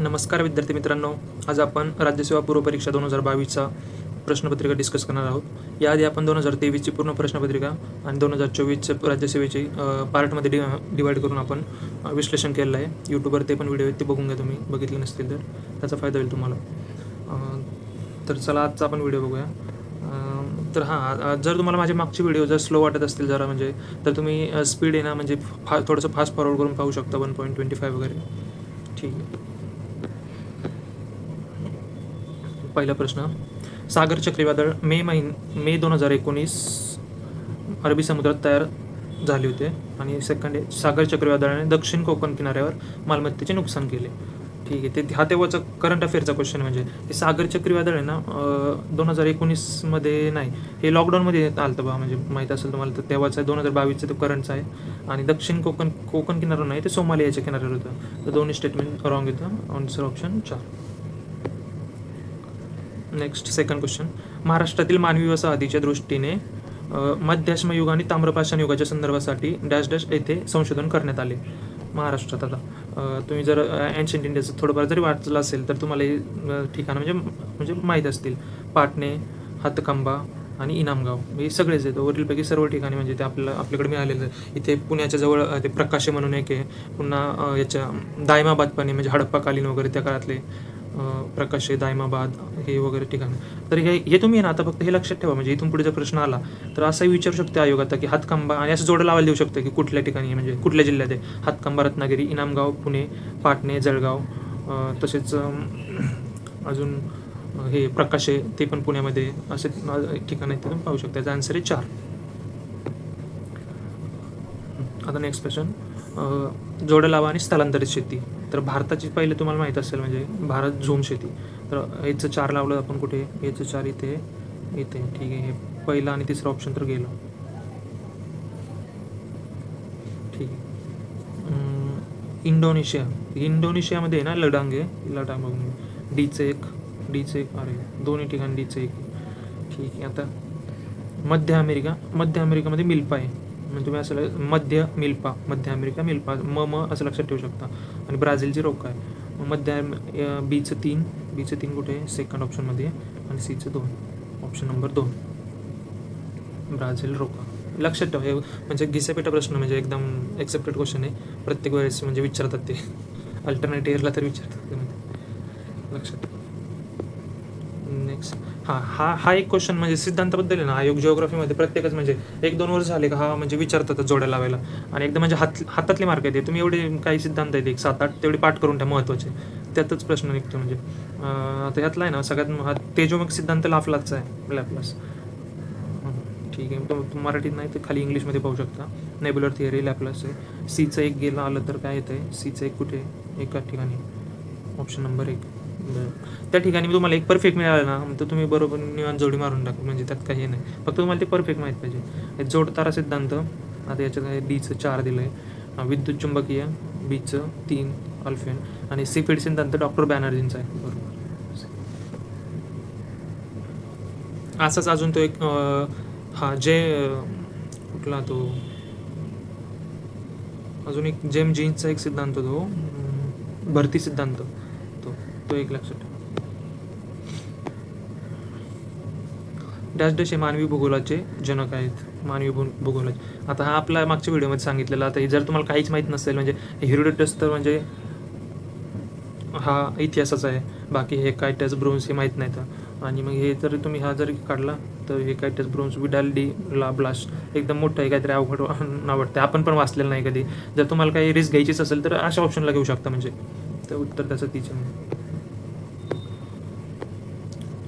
नमस्कार विद्यार्थी मित्रांनो, आज आपण राज्यसेवा पूर्व परीक्षा 2022चा प्रश्नपत्रिका डिस्कस करणार आहोत. याआधी आपण 2023ची पूर्ण प्रश्नपत्रिका आणि 2024च्या राज्यसेवेची पार्टमध्ये डिवाईड करून आपण विश्लेषण केलेलं आहे. यूट्यूबवर ते पण व्हिडिओ आहेत, ते बघून घ्या तुम्ही बघितले नसतील तर त्याचा फायदा होईल तुम्हाला. तर चला आजचा आपण व्हिडिओ बघूया. तर जर तुम्हाला माझे मागचे व्हिडिओ जर स्लो वाटत असतील जरा म्हणजे तर तुम्ही स्पीड आहे ना म्हणजे थोडंसं फास्ट फॉरवर्ड करून पाहू शकता 1.25 वगैरे. ठीक आहे. पहिला प्रश्न, सागर चक्रीवादळ मे 2019 अरबी समुद्रात तयार झाले होते. आणि सेकंड आहे, सागर चक्रीवादळाने दक्षिण कोकण किनाऱ्यावर मालमत्तेचे नुकसान केले. ठीक आहे. ते तेव्हाचा करंट अफेअरचा क्वेश्चन. म्हणजे हे सागर चक्रीवादळ आहे ना 2019मध्ये नाही, हे लॉकडाऊनमध्ये आलं होतं बा, म्हणजे माहीत असेल तुम्हाला. तर तेव्हाचा 2022चा तो करंटचा आहे. आणि दक्षिण कोकण किनाऱ्यावर नाही, ते सोमालियाच्या किनाऱ्यावर होतं. तर दोन्ही स्टेटमेंट रॉंग येतं. Answer option 4. Next second question, महाराष्ट्रातील मानवी वसाहतीच्या दृष्टीने मध्याश्म युग आणि ताम्रपाषाण युगाच्या संदर्भासाठी डॅश डॅश येथे संशोधन करण्यात आले. महाराष्ट्रात आता तुम्ही जर एन्शंट इंडियाचं थोडंफार जरी वाचलं असेल तर तुम्हाला हे ठिकाणं म्हणजे माहीत असतील. पाटणे, हातकंबा आणि इनामगाव हे सगळेच आहेत. वरीलपैकी सर्व ठिकाणी म्हणजे ते आपल्याकडे मिळालेलं आहे. इथे पुण्याच्या जवळ ते प्रकाशे म्हणून एक आहे. पुन्हा याच्या दायमाबाद पण आहे, म्हणजे हडप्पाकालीन वगैरे त्या काळातले प्रकाशे, दायमाबाद हे वगैरे ठिकाण. तर हे तुम्ही ना आता फक्त हे लक्षात ठेवा. म्हणजे इथून पुढे जर प्रश्न आला तर असंही विचारू शकते आयोग आता की हातकंबा, आणि असं जोडं लावायला देऊ शकतं की कुठल्या ठिकाणी म्हणजे कुठल्या जिल्ह्यात आहे. हातकंबा रत्नागिरी, इनामगाव पुणे, पाटणे जळगाव, तसेच अजून हे प्रकाशे ते पण पुण्यामध्ये, असे ठिकाण आहेत. तुम्ही पाहू शकता. याचा आन्सर आहे 4. आता नेक्स्ट क्वेश्चन, जोडं लावा आणि स्थलांतरित शेती. तर भारताची पहिले तुम्हाला माहीत असेल म्हणजे भारत झूम शेती. तर याचं 4 लावलं आपण कुठे, याचं 4 इथे. ठीक आहे. हे पहिला आणि तिसरा ऑप्शन तर गेलं. ठीक आहे. इंडोनेशियामध्ये ना लडांग आहे. लडांग बघून डीचं एक. अरे दोन्ही ठिकाणी डीचं एक. ठीक आहे. आता मध्य अमेरिकामध्ये मिल्पा आहे. म्हणजे तुम्ही असं मध्य अमेरिका मिल्पा म असं लक्षात ठेवू शकता. आणि ब्राझीलची रोका आहे. मध्य बीचं 3 कुठे आहे, सेकंड ऑप्शनमध्ये. आणि सीचं 2, ऑप्शन नंबर 2 ब्राझील रोका. लक्षात ठेवा. हे म्हणजे घिसापेटा प्रश्न, म्हणजे एकदम एक्सेप्टेड क्वेश्चन आहे. प्रत्येक वेळेस म्हणजे विचारतात ते, अल्टरनेटिव्ह इयरला तर विचारतात ते, म्हणजे लक्षात ठेवा. नेक्स्ट हा एक क्वेश्चन म्हणजे सिद्धांताबद्दल आहे ना. आयोग जिओग्राफीमध्ये प्रत्येकच म्हणजे 1-2 वर्ष झाले का म्हणजे विचारतात जोड्या लावायला. आणि एकदम म्हणजे हातातली मार्क येते. तुम्ही एवढे काही सिद्धांत आहेत 1-7-8 तेवढे पाठ करून ठेवा महत्त्वाचे, त्यातच प्रश्न निघतो. म्हणजे आता ह्यातला आहे ना सगळ्यात तेजोमय सिद्धांत लाप्लासचा आहे. लॅपलास. ठीक आहे. तो मराठीत नाही तर खाली इंग्लिशमध्ये पाहू शकता. नेब्युलर थिअरी लॅपलास आहे. सीचं 1 गेलं आलं तर काय येतं आहे, सीचं 1 कुठे, एका ठिकाणी, ऑप्शन नंबर 1. त्या ठिकाणी तुम्हाला एक परफेक्ट मिळालं ना तर तुम्ही बरोबर निवांत जोडी मारून टाकू. म्हणजे त्यात काही नाही, फक्त तुम्हाला ते परफेक्ट माहीत पाहिजे. जोडतारा सिद्धांत आता याच्यात डीचं 4 दिलं आहे. विद्युत चुंबकीय बीचं 3 अल्फेन. आणि सीफिड सिद्धांत डॉक्टर बॅनर्जींचा आहे. बरोबर. असाच अजून तो एक कुठला तो अजून एक जेम जीन्सचा एक सिद्धांत, तो भरती सिद्धांत, तो एक लक्षात ठेवा. डॅश डॅश हे मानवी भूगोलाचे जनक आहेत. मानवी भूगोलाचे. आता हा आपला मागच्या व्हिडिओमध्ये सांगितलेला. आता जर तुम्हाला काहीच माहीत नसेल म्हणजे हेरोडोटस तर म्हणजे हा इतिहासाचा आहे. बाकी हे कायटस ब्रोन्स हे माहीत नाही तर. आणि मग हे जर तुम्ही जरी काढला तर हे कायटस ब्रोन्स विडाल डी ला ब्लास्ट एकदम मोठं आहे, काहीतरी अवघड आवडतं. आपण पण वाचलेलं नाही कधी. जर तुम्हाला काही रिस्क घ्यायचीच असेल तर अशा ऑप्शनला घेऊ शकता. म्हणजे तर उत्तर त्याचं तिचं.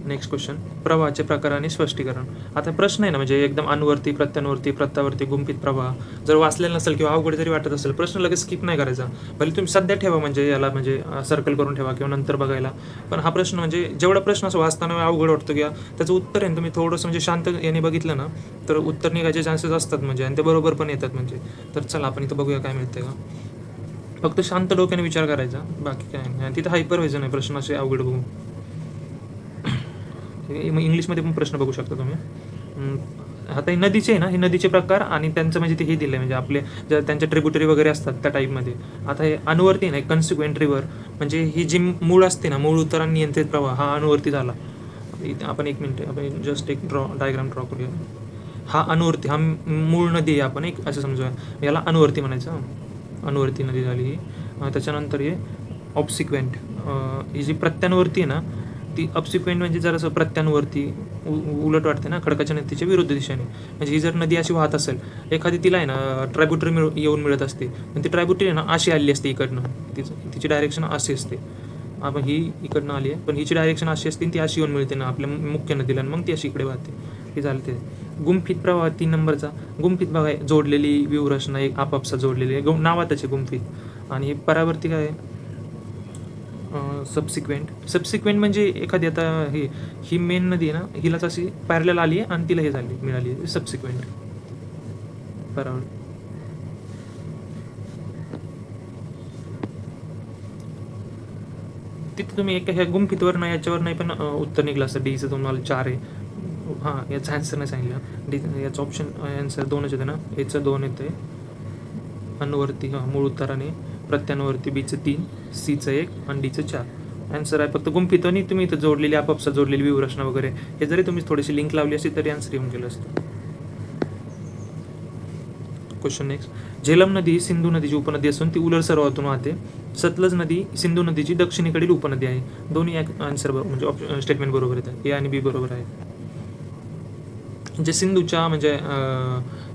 नेक्स्ट क्वेश्चन, प्रवाहाचे प्रकार आणि स्पष्टीकरण. आता प्रश्न आहे ना म्हणजे एकदम अनुवर्ती, प्रत्यानुवर्ती, प्रत्यावर्ती, गुंफित प्रवाह. जर वाचलेलं नसेल किंवा अवघड जरी वाटत असेल प्रश्न लगेच स्किप नाही करायचा. भले तुम्ही सध्या ठेवा म्हणजे याला म्हणजे सर्कल करून ठेवा किंवा नंतर बघायला. पण हा प्रश्न म्हणजे जेवढा प्रश्न असं वाचताना अवघड वाटतो किंवा त्याचं उत्तर आहे तुम्ही थोडंसं म्हणजे शांत याने बघितलं ना तर उत्तर निघायचे चान्सेस असतात म्हणजे, आणि ते बरोबर पण येतात म्हणजे. तर चला आपण इथं बघूया काय मिळते का. फक्त शांत डोक्याने विचार करायचा, बाकी काय नाही. आणि तिथं हायपर व्हायचं नाही प्रश्न असे अवघड बघून. इंग्लिशमध्ये पण प्रश्न बघू शकता तुम्ही. आता हे नदीचे आहे ना, हे नदीचे प्रकार आणि त्यांचं म्हणजे ते हे दिलं आहे, म्हणजे आपले ज्या त्यांच्या ट्रिब्युटरी वगैरे असतात त्या टाईपमध्ये. आता हे अनुवर्ती आहे ना, कन्सिक्वेंट रिव्हर, म्हणजे ही जी मूळ असते ना, मूळ उतार आणि नियंत्रित प्रवाह हा अनुवर्ती झाला. इथे आपण एक मिनिट, आपण जस्ट एक डायग्राम ड्रॉ करूया. हा अनुवर्ती, हा मूळ नदी आहे, आपण एक असं समजूया, याला अनुवर्ती म्हणायचं. अनुवर्ती नदी झाली ही. त्याच्यानंतर हे ऑब्सिक्वेंट, ही जी प्रत्यानुवर्ती आहे ना, ती ऑब्सिक्वेंट म्हणजे जरासं प्रत्यानुवर्ती उलट वाटते ना, खडकाच्या नदीच्या विरुद्ध दिशेने. म्हणजे ही जर नदी अशी वाहत असेल, एखादी तिला आहे ना ट्रायब्युटरी येऊन मिळत असते, पण ती ट्रायब्युटरी आहे ना अशी आली असते इकडनं, तिची डायरेक्शन अशी असते. आपण ही इकडनं आली आहे, पण हिची डायरेक्शन अशी असते, ती अशी येऊन मिळते ना आपल्या मुख्य नदीला, आणि मग ती अशी इकडे वाहते. हे झालं ते. गुंफित प्रवाह 3 नंबरचा. गुंफित बघा आहे, जोडलेली व्यूहरचना एक आपापसात जोडलेली आहे, नावातच आहे गुंफित. आणि हे परावर्ती काय आहे, सबसिक्वेंट म्हणजे एखादी आता ही मेन नदी आहे ना, हिलाच अशी पॅरलल आली आहे आणि तिला हे झाली मिळाली आहे, सबसिक्वेंट परावर्ती. तिथे तुम्ही एका ह्या गुंफितवर नाही, याच्यावर नाही पण उत्तर निघलं असतं. डीचं तुम्हाला 4 आहे. हां, याचा आन्सर नाही सांगितलं. डी याचं ऑप्शन आन्सर 2च येते ना, याचं 2 येतं आहे. अनुवर्ती हां मूळ उत्तराने, प्रत्यानुवर्ती बीचं 3, सीचं 1 आणि डीचं 4 आन्सर आहे. फक्त गुंफित आणि तुम्ही इथं जोडलेली आपापसात जोडलेली व्यूहरचना वगैरे हे जरी तुम्ही थोडीशी लिंक लावली असती तरी आन्सर येऊन गेलं असतं. Question next. झेलम नदी ही सिंधू नदीची उपनदी असून ती उलर सरोवरातून वाहते. सतलज नदी सिंधू नदीची दक्षिणेकडील उपनदी आहे. दोन्ही आन्सर म्हणजे स्टेटमेंट बरोबर येतात, ए आणि बी बरोबर आहे. जे सिंधूच्या म्हणजे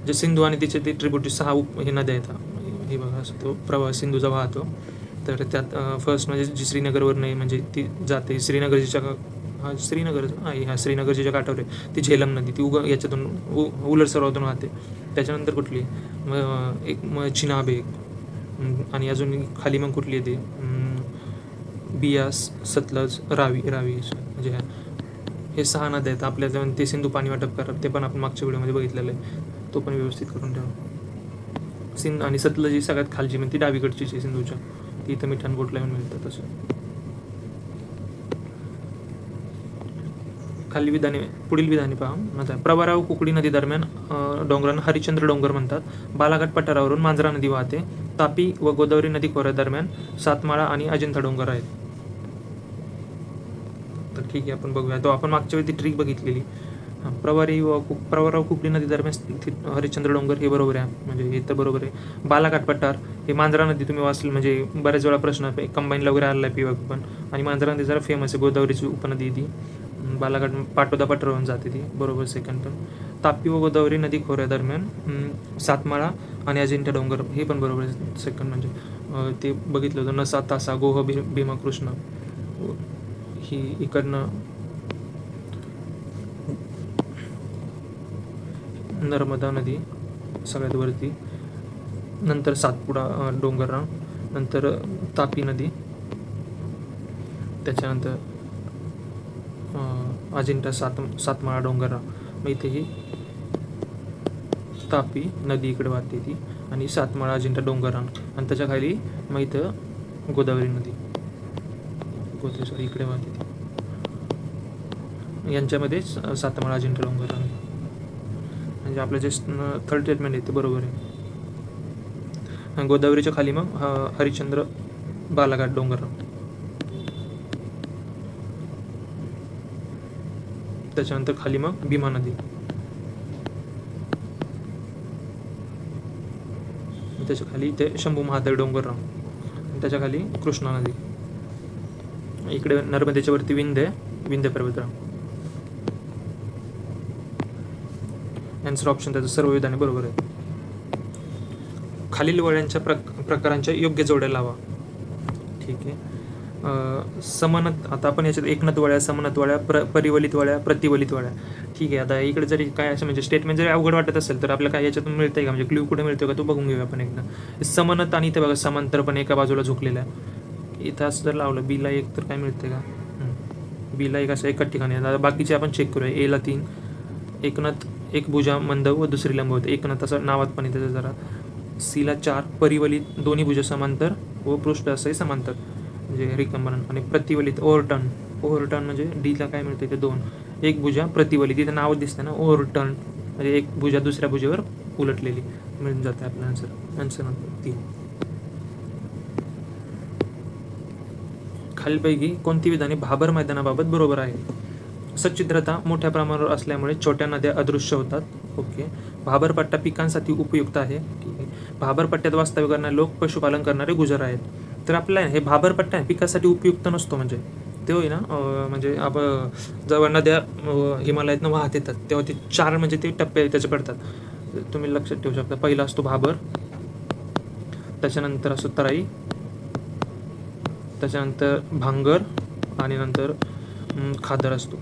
जे सिंधू आणि तिचे ते ट्रिब्युटरी 6 हे नद्या आहेत. हे बघा, असं तो प्रवाह सिंधूचा वाहतो. तर त्यात फर्स्ट म्हणजे जी श्रीनगरवर नाही, म्हणजे ती जाते श्रीनगरच्या श्रीनगरच्या काठावर आहे ती झेलम नदी. ती याच्यातून उलर सरोवरातून वाहते. त्याच्यानंतर कुठली एक चिनाब आहे, आणि अजून खाली मग कुठली येते, बियास, सतलज, रावी म्हणजे हे 6 नद्या आहेत आपल्या. ते सिंधू पाणी वाटप करतात, ते पण आपण मागच्या व्हिडिओमध्ये बघितलेलं आहे, तो पण व्यवस्थित करून ठेवा. आणि सतलज ही सगळ्यात खालची, म्हणजे ती डावीकडचीच आहे सिंधूच्या, ती इथं मिठान बोटला येऊन मिळतात. तसं खाली विधाने, पुढील विधाने पहा. प्रवरा व कुकडी नदी दरम्यान डोंगरांना हरिश्चंद्र डोंगर म्हणतात. बालाघाट पठारावरून मांजरा नदी वाहते. तापी व गोदावरी नदी खोऱ्या दरम्यान सातमाळा आणि अजिंठा डोंगर आहेत. तर ठीक आहे, आपण बघूया. तो आपण मागच्या वेळी ती ट्रिक बघितलेली. प्रवरा व कुकडी नदी दरम्यान हरिश्चंद्र डोंगर हे बरोबर आहे, म्हणजे हे तर बरोबर आहे. बालाघाट पठार हे मांजरा नदी तुम्ही वाचली, म्हणजे बऱ्याच वेळा प्रश्न कंबाईनला वगैरे आला आहे पण. आणि मांजरा नदी जरा फेमस आहे, गोदावरीची उपनदी ती. बालाघाट पाटोदा पठारावरून जाते ती, बरोबर सेकंड पण. तापी व गोदावरी नदी खोऱ्या दरम्यान सातमाळा आणि अजिंठा डोंगर हे पण बरोबर आहे सेकंड. म्हणजे ते बघितलं होतं, नसा, तासा, गोह, भीमा, कृष्ण ही इकडनं नर्मदा नदी सगळ्यात वरती, नंतर सातपुडा डोंगररांग, नंतर तापी नदी, त्याच्यानंतर अजिंठा सातमाळा डोंगररांग. मग इथेही तापी नदी इकडे वाहते ती, आणि सातमाळा अजिंठा डोंगररांग, आणि त्याच्या खाली मग इथं गोदावरी नदी इकडे वाहते ती. यांच्यामध्ये सातमाळा अजिंठा डोंगररांग, म्हणजे आपलं जे थर्ड स्टेटमेंट आहे ते बरोबर आहे. गोदावरीच्या खाली मग हरिश्चंद्र, बालाघाट डोंगररांग, त्याच्यानंतर खाली मग भीमा नदी, त्याच्या खाली ते शंभू महादेव डोंगररांग, त्याच्या खाली कृष्णा नदी. इकडे नर्मदेच्या वरती विंध्य पर्वतरांग. आन्सर ऑप्शन त्याचं सर्व विधाने बरोबर आहे. खालील वळ्यांच्या प्रकारांच्या योग्य जोड्या लावा. ठीक आहे. समनत, आता आपण याच्यात एकनत वळ्या, समनत वळ्या, परिवलित वळ्या, प्रतिवलित वळ्या. ठीक आहे. आता इकडे जरी काय असं म्हणजे स्टेटमेंट जरी अवघड वाटत असेल तर आपल्याला काय याच्यातून मिळतंय का, म्हणजे क्ल्यू कुठे मिळतोय का तो बघून घेऊया आपण एकदा. समनत, आणि इथे बघा समांतरपणे एका बाजूला झुकलेला आहे. इथं असं जर लावलं बीला 1 तर काय मिळतंय का, बीला 1 असं एकाच ठिकाणी. आता बाकीचे आपण चेक करूया. एला 3, एकनत, एक भुजा मंद व दुसरी लंब होते, एकनत असं नावात पण येतं जरा. सीला 4, परिवलित, दोन्ही भुजा समांतर व पृष्ठ असंही समांतर म्हणजे रिकंबन. आणि प्रतिवलित, ओव्हरटर्न म्हणजे डीला काय मिळतं ते 2, एक भुजा प्रतिवलित, तिथं नाव दिसतं ना ओव्हरटर्न, म्हणजे एक भुजा दुसऱ्या भुजेवर उलटलेली मिळून जाते आपलं आन्सर नंबर 3. खालीलपैकी कोणती विधाने भाबर मैदानाबाबत बरोबर आहे? सच्छिद्रता मोठ्या प्रमाणावर असल्यामुळे छोट्या नद्या अदृश्य होतात. ओके. भाबर पट्टा पिकांसाठी उपयुक्त आहे. ठीक आहे. भाबर पट्ट्यात वास्तव्य करणारे लोक पशुपालन करणारे गुजर आहेत. तर आपल्याला हे भाबर पट्टा पिकासाठी उपयुक्त नसतो. म्हणजे ते होई ना म्हणजे आपण जेव्हा नद्या हिमालयातनं वाहत येतात तेव्हा ते 4 म्हणजे ते टप्पे त्याचे पडतात. तुम्ही लक्षात ठेवू शकता. पहिला असतो भाबर, त्याच्यानंतर असतो तराई, त्याच्यानंतर भांगर आणि नंतर खादर असतो.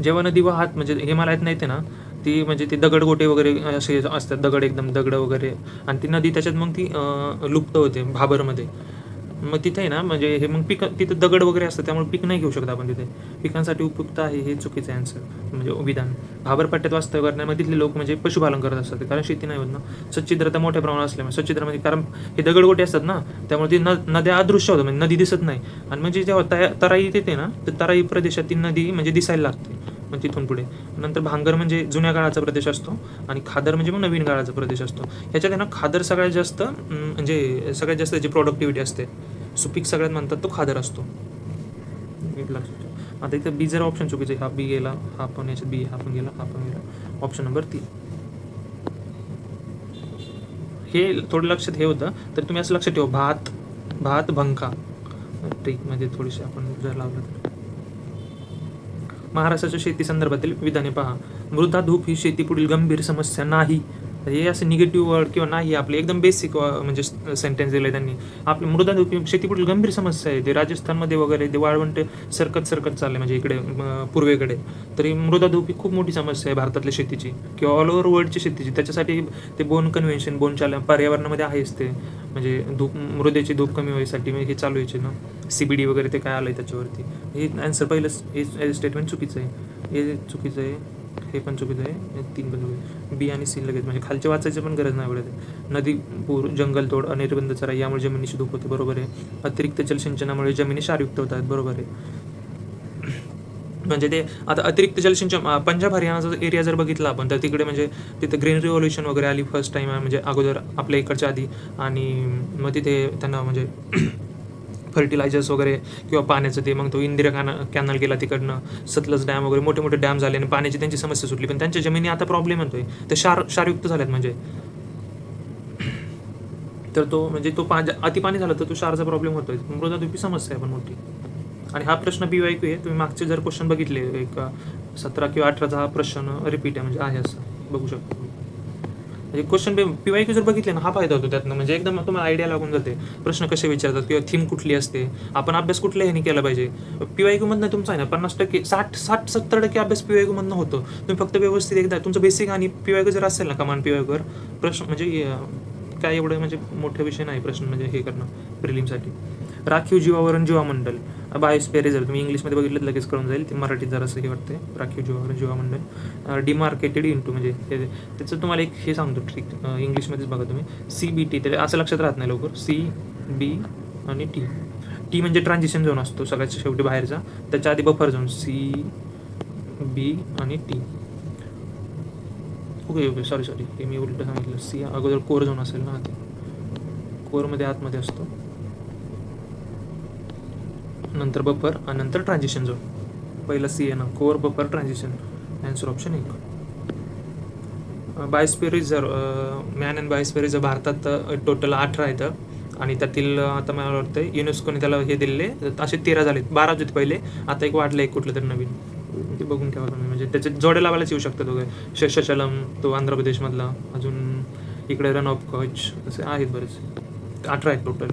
जेव्हा नदी वाहत म्हणजे हिमालयात नाही येते ना ती म्हणजे ते दगडगोटे वगैरे असे असतात, दगड एकदम दगड वगैरे, आणि ती नदी त्याच्यात मग ती लुप्त होते भाबरमध्ये. मग तिथे आहे ना म्हणजे हे मग तिथं दगड वगैरे असतं त्यामुळे पीक नाही घेऊ शकत आपण तिथे. पिकांसाठी उपयुक्त आहे हे चुकीचं आहे आन्सर म्हणजे विधान. भाबर पट्ट्यात वास्तव्य करण्यामध्ये तिथले लोक म्हणजे पशुपालन करत असतात कारण शेती नाही होत ना. सच्छिद्रता मोठ्या प्रमाणात असल्यामुळे सच्छिद्र म्हणजे कारण हे दगडगोटे असतात ना त्यामुळे ती नद्या अदृश्य होतात म्हणजे नदी दिसत नाही. आणि म्हणजे जेव्हा तराई येते ना तर तराई प्रदेशात ती नदी म्हणजे दिसायला लागते मग तिथून पुढे. नंतर भांगर म्हणजे जुन्या काळाचा प्रदेश असतो आणि खादर म्हणजे मग नवीन काळाचा प्रदेश असतो. ह्याच्यात आहे ना खादर सगळ्यात जास्त म्हणजे सगळ्यात जास्त जी प्रोडक्टिव्हिटी असते सुपीक सगळ्यात म्हणतात तो खादर असतो. लक्षात ठेवा. आता इथं बी जर ऑप्शन चुकीचं आहे. हा बी गेला, हा पण याच्यात बी, हा पण गेला, हा पण गेला. ऑप्शन नंबर 3 हे थोडं लक्षात हे होतं तर तुम्ही असं लक्षात ठेवा. भात भंका ट्रिक म्हणजे थोडीशी आपण जर लावलं तर. महाराष्ट्राच्या शेती संदर्भातील विधाने पहा. मृदा धूप ही शेती पुढील गंभीर समस्या नाही. हे असं निगेटिव्ह वर्ड किंवा नाही आपले एकदम बेसिक म्हणजे सेंटेन्स दिलं आहे त्यांनी. आपली मृदा धूप ही शेती पुढील गंभीर समस्या आहे. ते राजस्थानमध्ये वगैरे ते वाळवंट सरकत चालले म्हणजे इकडे पूर्वेकडे. तरी मृदा धूप ही खूप मोठी समस्या आहे भारतातल्या शेतीची किंवा ऑल ओव्हर वर्ल्डची शेतीची. त्याच्यासाठी ते बोन कन्व्हेन्शन बोनच्या पर्यावरणामध्ये आहेच ते म्हणजे मृदेची धूप कमी व्हायसाठी हे चालू यायचे ना CBD वगैरे ते काय आलं आहे त्याच्यावरती. हे आन्सर पहिलंच हे स्टेटमेंट चुकीचं आहे. हे चुकीचं आहे, हे पण चुकीचं आहे, 3 पण चुकीचं. बी आणि सी लगेच म्हणजे खालचे वाचायची पण गरज नाही पडत. नदी पूर जंगलतोड अनिर्बंध चराई यामुळे जमिनीची धूप होते. बरोबर आहे. अतिरिक्त जलसिंचनामुळे जमिनी क्षारयुक्त होतात. बरोबर आहे. म्हणजे ते आता अतिरिक्त जलसिंचन पंजाब हरियाणाचा एरिया जर बघितला आपण तर तिकडे म्हणजे तिथे ग्रीन रिव्होल्युशन वगैरे आली फर्स्ट टाईम म्हणजे अगोदर आपल्या इकडच्या आधी. आणि मग तिथे त्यांना म्हणजे फर्टिलायझर्स वगैरे किंवा पाण्याचं ते मग तो इंदिरा कॅनल गेला तिकडनं, सतलज डॅम वगैरे मोठे मोठे डॅम झाले आणि पाण्याची त्यांची समस्या सुटली. पण त्यांच्या जमिनी आता प्रॉब्लेम येतोय ते क्षारयुक्त झाल्यात म्हणजे. तर तो म्हणजे तो अति पाणी झालं तर तो क्षारचा प्रॉब्लेम होतोय. मृदाधूपी समस्या आहे पण मोठी. आणि हा प्रश्न BYQ आहे. तुम्ही मागचे जर क्वेश्चन बघितले एक 17 किंवा 18चा हा प्रश्न रिपीट आहे म्हणजे आहे असं बघू शकतो. म्हणजे क्वेश्चन PYQ जर बघितले ना हा फायदा होतो त्यातनं म्हणजे एकदम तुम्हाला आयडिया लागून जाते प्रश्न कसे विचारतात किंवा थीम कुठली असते, आपण अभ्यास कुठल्या ह्याने केला पाहिजे. PYQ मधनं तुमचा आहे ना 50%, 60-70% अभ्यास PYQ मधनं होतो. तुम्ही फक्त व्यवस्थित एकदा तुमचं बेसिक आणि PYQ जर असेल ना कमांड PYQ वर प्रश्न म्हणजे काय एवढं म्हणजे मोठे विषय नाही प्रश्न म्हणजे हे करणं प्रिलिमसाठी. राखीव जीवावरण जीवामंडल बायोस्फिअर रिझर्व तुम्ही इंग्लिशमध्ये बघितलं लगेच कळून जाईल. ते मराठीत जरासं हे वाटते. राखीव जीवावरण जीवामंडल डिमार्केटेड इंटू म्हणजे त्याचं तुम्हाला एक हे सांगतो ट्रिक इंग्लिशमध्येच बघा तुम्ही. CBT ते असं लक्षात राहत नाही लवकर. CB आणि T म्हणजे ट्रान्झिशन झोन असतो सगळ्यात शेवटी बाहेरचा, त्याच्या आधी बफर झोन CB आणि T. ओके सॉरी हे मी उलट सांगितलं. C अगोदर कोर झोन असेल ना, ते कोरमध्ये आतमध्ये असतो, नंतर बफर आणि नंतर ट्रान्झिशन झोन. पहिला C आहे ना, core buffer transition. Answer option 1. Biosphere reserve man and biosphere reserve भारतात टोटल 18 आहेत आणि त्यातील आता मला वाटतं युनेस्कोने त्याला हे दिलेले असे 13 झालेत. 12 होते पहिले, आता एक वाढलं एक कुठलं तरी नवीन. ते बघून ठेवा तुम्ही म्हणजे त्याचे जोड्या लावायलाच येऊ शकतात वगैरे. शेषाचलम तो आंध्र प्रदेशमधला, अजून इकडे रन ऑफ कच असे आहेत बरेच. 18 आहेत टोटल.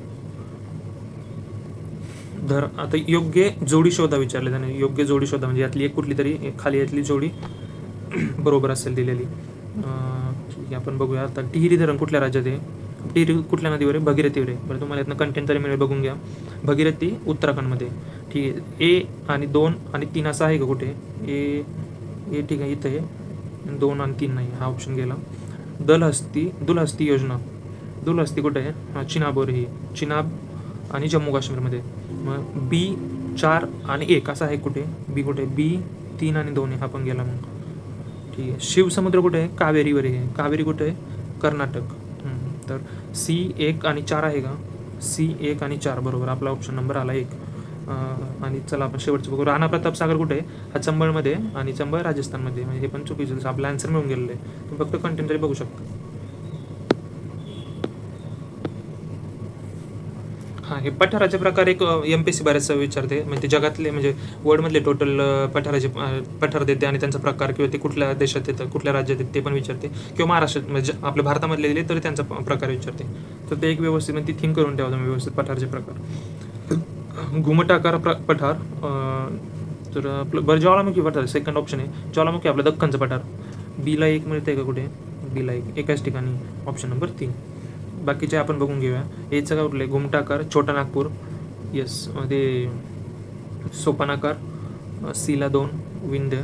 आता योग्य जोडी शोधा विचारले त्याने. योग्य जोडी शोधा म्हणजे यातली एक कुठली तरी खाली यातली जोडी बरोबर असेल दिलेली. ठीक आहे आपण बघूया. आता टिहरी धरण कुठल्या राज्यात आहे? टिहरी कुठल्या नदीवर आहे? भगीरथीवर आहे. बरं तुम्हाला यातनं कंटेंट तरी मिळेल बघून घ्या. भगीरथी उत्तराखंडमध्ये. ठीक आहे. A आणि 2 आणि 3 असं आहे का कुठे? ए ठीक आहे इथं आहे. 2 आणि 3 नाही, हा ऑप्शन गेला. दुलहस्ती योजना. दुलहस्ती कुठे आहे? चिनाबवर ही चिनाब आणि जम्मू काश्मीरमध्ये. मग B 4 आणि 1 असं आहे कुठे? B कुठे? B 3 आणि 2 हा पण गेला मग. ठीक आहे. शिवसमुद्र कुठे आहे? कावेरीवर आहे. कावेरी कुठे आहे? कर्नाटक. तर C1 आणि 4 आहे का? C1 आणि 4 बरोबर. आपला ऑप्शन नंबर आला 1. आणि चला आपण शेवटचं बघू. राणा प्रताप सागर कुठे आहे? हा चंबळमध्ये आहे आणि चंबळ राजस्थानमध्ये, म्हणजे हे पण चुकीचं. आपला आन्सर मिळून गेलेलं आहे. तुम्ही फक्त कंटेंट तरी बघू शकता. हां, हे पठाराचे प्रकार एक MPSC बऱ्याचसा विचारते. म्हणजे जगातले, म्हणजे वर्ल्डमधले टोटल पठाराचे पठार देते आणि त्यांचा प्रकार, किंवा ते कुठल्या देशात येतं, कुठल्या राज्यात येतं ते पण विचारते, किंवा महाराष्ट्रात म्हणजे आपल्या भारतामधले दिले तरी त्यांचा प्रकार विचारते. तर ते एक व्यवस्थित म्हणजे ती थिंक करून ठेवा तुम्ही व्यवस्थित पठारचे प्रकार. घुमटाकार पठार, तर आपलं बरं ज्वालामुखी पठार सेकंड ऑप्शन आहे. ज्वालामुखी आपलं दख्खनचं पठार. बीला 1 मिळतं आहे का कुठे? बीला 1 एकाच ठिकाणी. Option number 3. बाकीचे आपण बघून घेऊया. एचं काय उरलं? घुमटाकार छोटा नागपूर. येस. ते सोपानाकार सीला 2 विंध्य.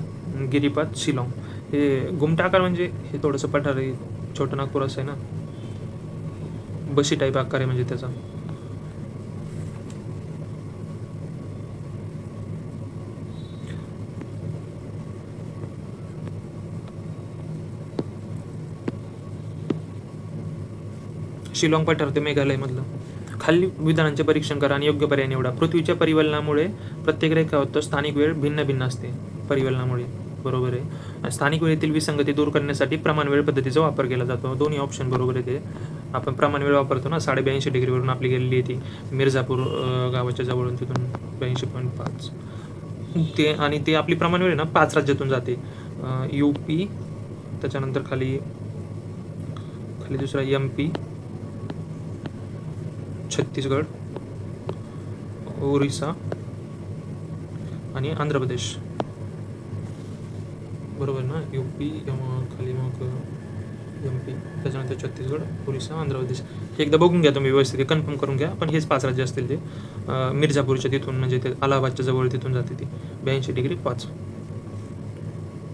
गिरिपात शिलाँग. हे घुमटाकार म्हणजे हे थोडंसं पठार आहे. छोटा नागपूर असं आहे ना, बशी टाईप आकार आहे म्हणजे त्याचा. शिलाँग पठार ते मेघालयमधलं. खालील विधानांचे परीक्षण करा आणि योग्य पर्याय निवडा. पृथ्वीच्या परिवलनामुळे प्रत्येक रेखा होतं स्थानिक वेळ भिन्न भिन्न असते. परिवलनामुळे बरोबर आहे. स्थानिक वेळेतील विसंगती दूर करण्यासाठी प्रमाण वेळ पद्धतीचा वापर केला जातो. दोन्ही ऑप्शन बरोबर आहे. ते आपण प्रमाण वेळ वापरतो ना, 82.5 डिग्रीवरून आपली गेलेली आहे ती मिर्झापूर गावाच्या जवळून, तिथून 82.5 ते. आणि ते आपली प्रमाण वेळ ना 5 राज्यातून जाते. UP, त्याच्यानंतर खाली दुसरा MP, छत्तीसगड, ओरिसा आणि आंध्र प्रदेश. बरोबर ना? UP खाली मग MP, त्याच्यानंतर छत्तीसगड, ओरिसा, आंध्र प्रदेश. हे एकदा बघून घ्या तुम्ही व्यवस्थित, कन्फर्म करून घ्या. पण हेच 5 राज्य असतील ते. मिर्झापूरच्या तिथून, म्हणजे ते अलाहाबादच्या जवळ तिथून जाते ती 82 डिग्री 5.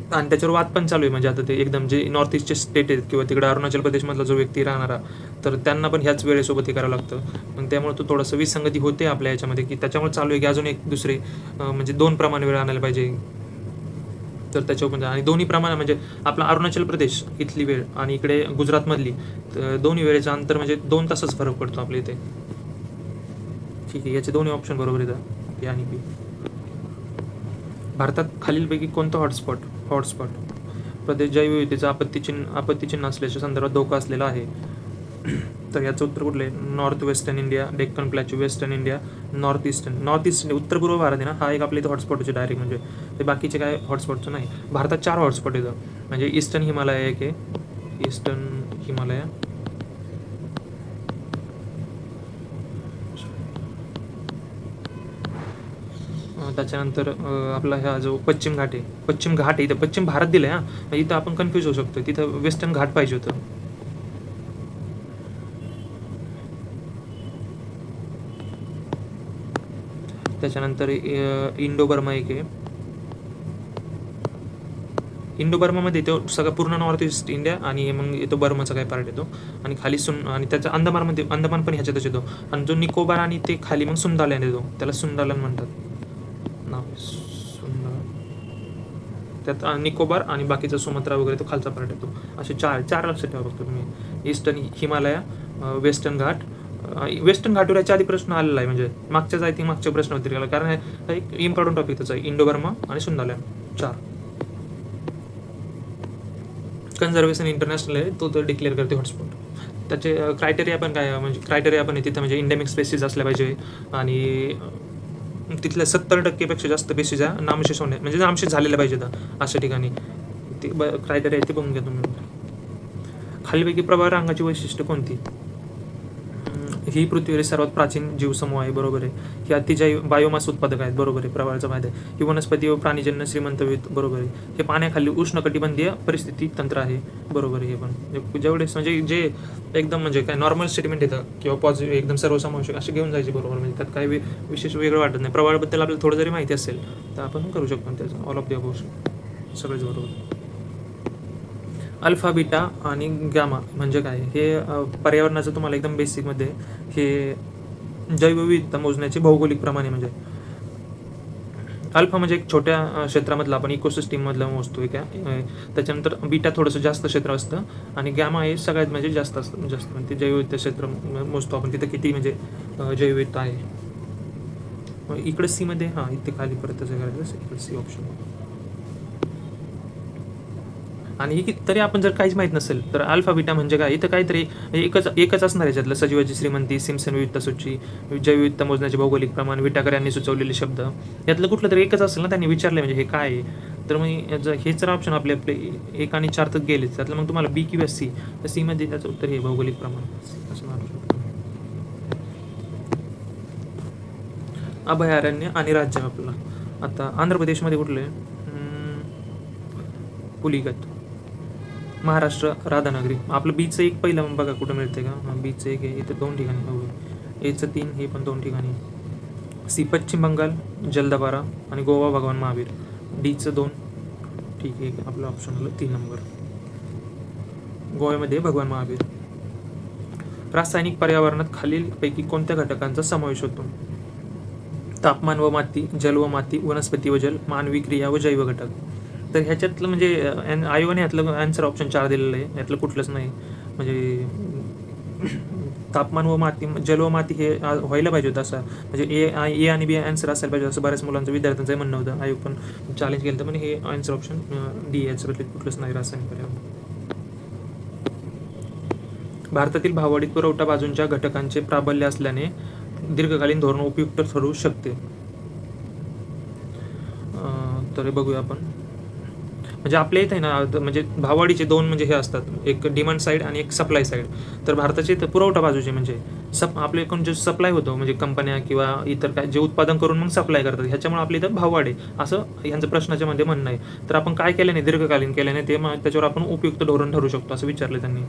आणि त्याच्यावर वाद पण चालू आहे. म्हणजे आता ते एकदम जे नॉर्थ ईस्टचे स्टेट आहेत, किंवा तिकडे अरुणाचल प्रदेशमधला जो व्यक्ती राहणारा, तर त्यांना पण ह्याच वेळेसोबत हे करावं लागतं. मग त्यामुळे तो थोडंसं विसंगती होते आपल्या याच्यामध्ये, की त्याच्यामुळे चालू आहे की अजून एक दुसरे म्हणजे 2 प्रमाण वेळ आणायला पाहिजे. तर त्याच्यावर पण आणि दोन्ही प्रमाण, म्हणजे आपला अरुणाचल प्रदेश इथली वेळ आणि इकडे गुजरातमधली, तर दोन्ही वेळेचं अंतर म्हणजे 2 तासच फरक पडतो आपल्या इथे. ठीक आहे. याचे दोन्ही ऑप्शन बरोबर येतात, ए आणि बी. भारतात खालीलपैकी कोणतं हॉटस्पॉट प्रदेश जैवविविधतेचा आपत्तीचिन्ह असल्याच्या संदर्भात धोका असलेला आहे? तर याचं उत्तर कुठलं आहे? North western India, Deccan plateau, western India, north east उत्तर पूर्व भारत आहे ना, हा एक आपल्या इथं हॉटस्पॉट होते डायरेक्ट. म्हणजे ते बाकीचे काय हॉटस्पॉटचं नाही. भारतात 4 हॉटस्पॉट येतं. म्हणजे ईस्टर्न हिमालय एक आहे, ईस्टर्न हिमालय, त्याच्यानंतर आपला हा जो पश्चिम घाट आहे, इथं पश्चिम भारत दिलं आहे. हां, इथं आपण कन्फ्यूज होऊ शकतो. तिथं वेस्टर्न घाट पाहिजे होतं. त्याच्यानंतर इंडो बर्मा एक आहे. इंडो बर्मामध्ये येतो सगळं पूर्ण नॉर्थ ईस्ट इंडिया, आणि मग येतो बर्माचा काही पार्ट येतो, आणि खाली आणि त्याचा अंदमान पण ह्याच्यातच येतो. आणि जो निकोबार आणि ते खाली मग सुंदालँड येतो, त्याला सुंदालँड म्हणतात नाव. त्यात निकोबार आणि बाकीचा सुमात्रा वगैरे तो खालचा पार्ट येतो. असे 4 लक्षात ठेवा फक्त तुम्ही. ईस्टर्न हिमालय, वेस्टर्न घाटवर याच्या आधी प्रश्न आलेला आहे. म्हणजे मागच्या प्रश्न होते, कारण हा एक इम्पॉर्टंट टॉपिक त्याचा आहे. इंडो बर्मा आणि सुंदालँड 4. कन्झर्वेशन इंटरनॅशनल आहे, तो तर डिक्लेअर करते हॉटस्पॉट. त्याचे क्रायटेरिया पण काय, म्हणजे क्रायटेरिया पण आहे तिथं, म्हणजे इंडेमिक स्पेसिस असल्या पाहिजे, आणि तिथल्या 70% जास्त स्पेसिसच्या नामशेष म्हणजे नामशेष झालेल्या पाहिजेत अशा ठिकाणी. ते क्रायटेरिया आहे, ते बघून घ्या तुम्ही. खालीपैकी प्रभाव रांगाची वैशिष्ट्य कोणती? ही पृथ्वीवरील सर्वात प्राचीन जीवसमूह आहे. बरोबर आहे. ही अतिजैव बायोमास उत्पादक आहेत. बरोबर आहे. प्रभावाचा फायदा आहे. ही वनस्पती व प्राणीजन्य श्रीमंत होईल. बरोबर आहे. हे पाण्याखाली उष्णकटिबंधीय परिस्थिती तंत्र आहे. बरोबर आहे. हे पण जेवढे म्हणजे जे एकदम म्हणजे काय नॉर्मल स्टेटमेंट येतं, किंवा पॉझिटिव्ह एकदम सर्वसमावेशक असे घेऊन जायचे. बरोबर. म्हणजे त्यात काही विशेष वेगळं वाटत नाही. प्रभावाबद्दल आपल्याला थोडं जरी माहिती असेल तर आपण करू शकतो त्याचं. ऑल ऑफ द अबोव सगळेच बरोबर. अल्फा, बीटा आणि गामा म्हणजे काय? हे पर्यावरणाचं तुम्हाला एकदम बेसिकमध्ये हे जैवविविधता मोजण्याचे भौगोलिक प्रमाणे. म्हणजे अल्फा म्हणजे एक छोट्या क्षेत्रामधला आपण इकोसिस्टीममधला मोजतो आहे का. त्याच्यानंतर बीटा थोडंसं जास्त क्षेत्र असतं आणि गॅमा हे सगळ्यात म्हणजे जास्त असतं, जास्त म्हणजे जैवविविधता क्षेत्र मोजतो आपण, तिथं किती म्हणजे जैवविविधता आहे. इकडे सी मध्ये इथे खाली परत तसं करायचं, इकडे सी ऑप्शन. आणि तरी आपण जर काहीच माहीत नसेल तर अल्फा बीटा म्हणजे काय, इथं काहीतरी एकच असणार आहे याच्यातलं. सजीवाची श्रीमंती, सिम्पसन विविधता सूची, जैवविविधता मोजण्याचे भौगोलिक प्रमाण, विटाकर यांनी सुचवलेले शब्द, यातलं कुठलं तरी एकच असेल ना, त्यांनी विचारलं म्हणजे हे काय आहे. तर मग हेच जर ऑप्शन आपले 1 आणि 4 तर गेलेच, त्यातलं मग तुम्हाला बी किंवा सी, तर सी मध्ये त्याचं उत्तर हे भौगोलिक प्रमाण असं मानू शकतो. अभयारण्य आणि राज्य आपलं आता आंध्र प्रदेशमध्ये कुठलं आहे, पुलिगत. महाराष्ट्र राधानगरी. आपलं बीचं एक पहिलं बघा कुठं मिळते का, बीचं एक आहे इथं 2 ठिकाणी बघूया, एचं 3, हे पण 2 ठिकाणी. सी पश्चिम बंगाल, जलदापारा आणि गोवा भगवान महावीर. डीचं 2, ठीक आहे, आपलं ऑप्शन आलं 3 नंबर, गोव्यामध्ये भगवान महावीर. रासायनिक पर्यावरणात खालीलपैकी कोणत्या घटकांचा समावेश होतो. तापमान व माती, जल व माती, वनस्पती व जल, मानवी क्रिया व जैव घटक. तर ह्याच्यातलं म्हणजे आयोगाने यातलं आन्सर ऑप्शन 4 दिलेलं आहे, यातलं कुठलंच नाही. म्हणजे तापमान व माती, जल व माती हे व्हायला पाहिजे होतं असं, म्हणजे ए आणि बी आन्सर असायला पाहिजे असं बऱ्याच मुलांचं, विद्यार्थ्यांचं म्हणणं होतं. आयोग पण चॅलेंज केलं तर पण हे आन्सर ऑप्शन डी याचं कुठलंच नाही, रासायनिक पर्यावरण. भारतातील भाववाढीत पुरवठा बाजूंच्या घटकांचे प्राबल्य असल्याने दीर्घकालीन धोरण उपयुक्त ठरू शकते. तर बघूया आपण, म्हणजे आपल्या इथे ना म्हणजे भाववाढीचे 2 म्हणजे हे असतात, एक डिमांड साईड आणि एक सप्लाय साईड. तर भारताचे पुरवठा बाजूचे म्हणजे आपल्या एकूण जे सप्लाय होतो म्हणजे कंपन्या किंवा इतर काय जे उत्पादन करून मग सप्लाय करतात, ह्याच्यामुळे आपल्या इथं भाववाढ आहे असं यांचं प्रश्नाच्या मध्ये म्हणणं आहे. तर आपण काय केल्याने, दीर्घकालीन केल्याने ते त्याच्यावर आपण उपयुक्त धोरण ठरू शकतो असं विचारलं त्यांनी.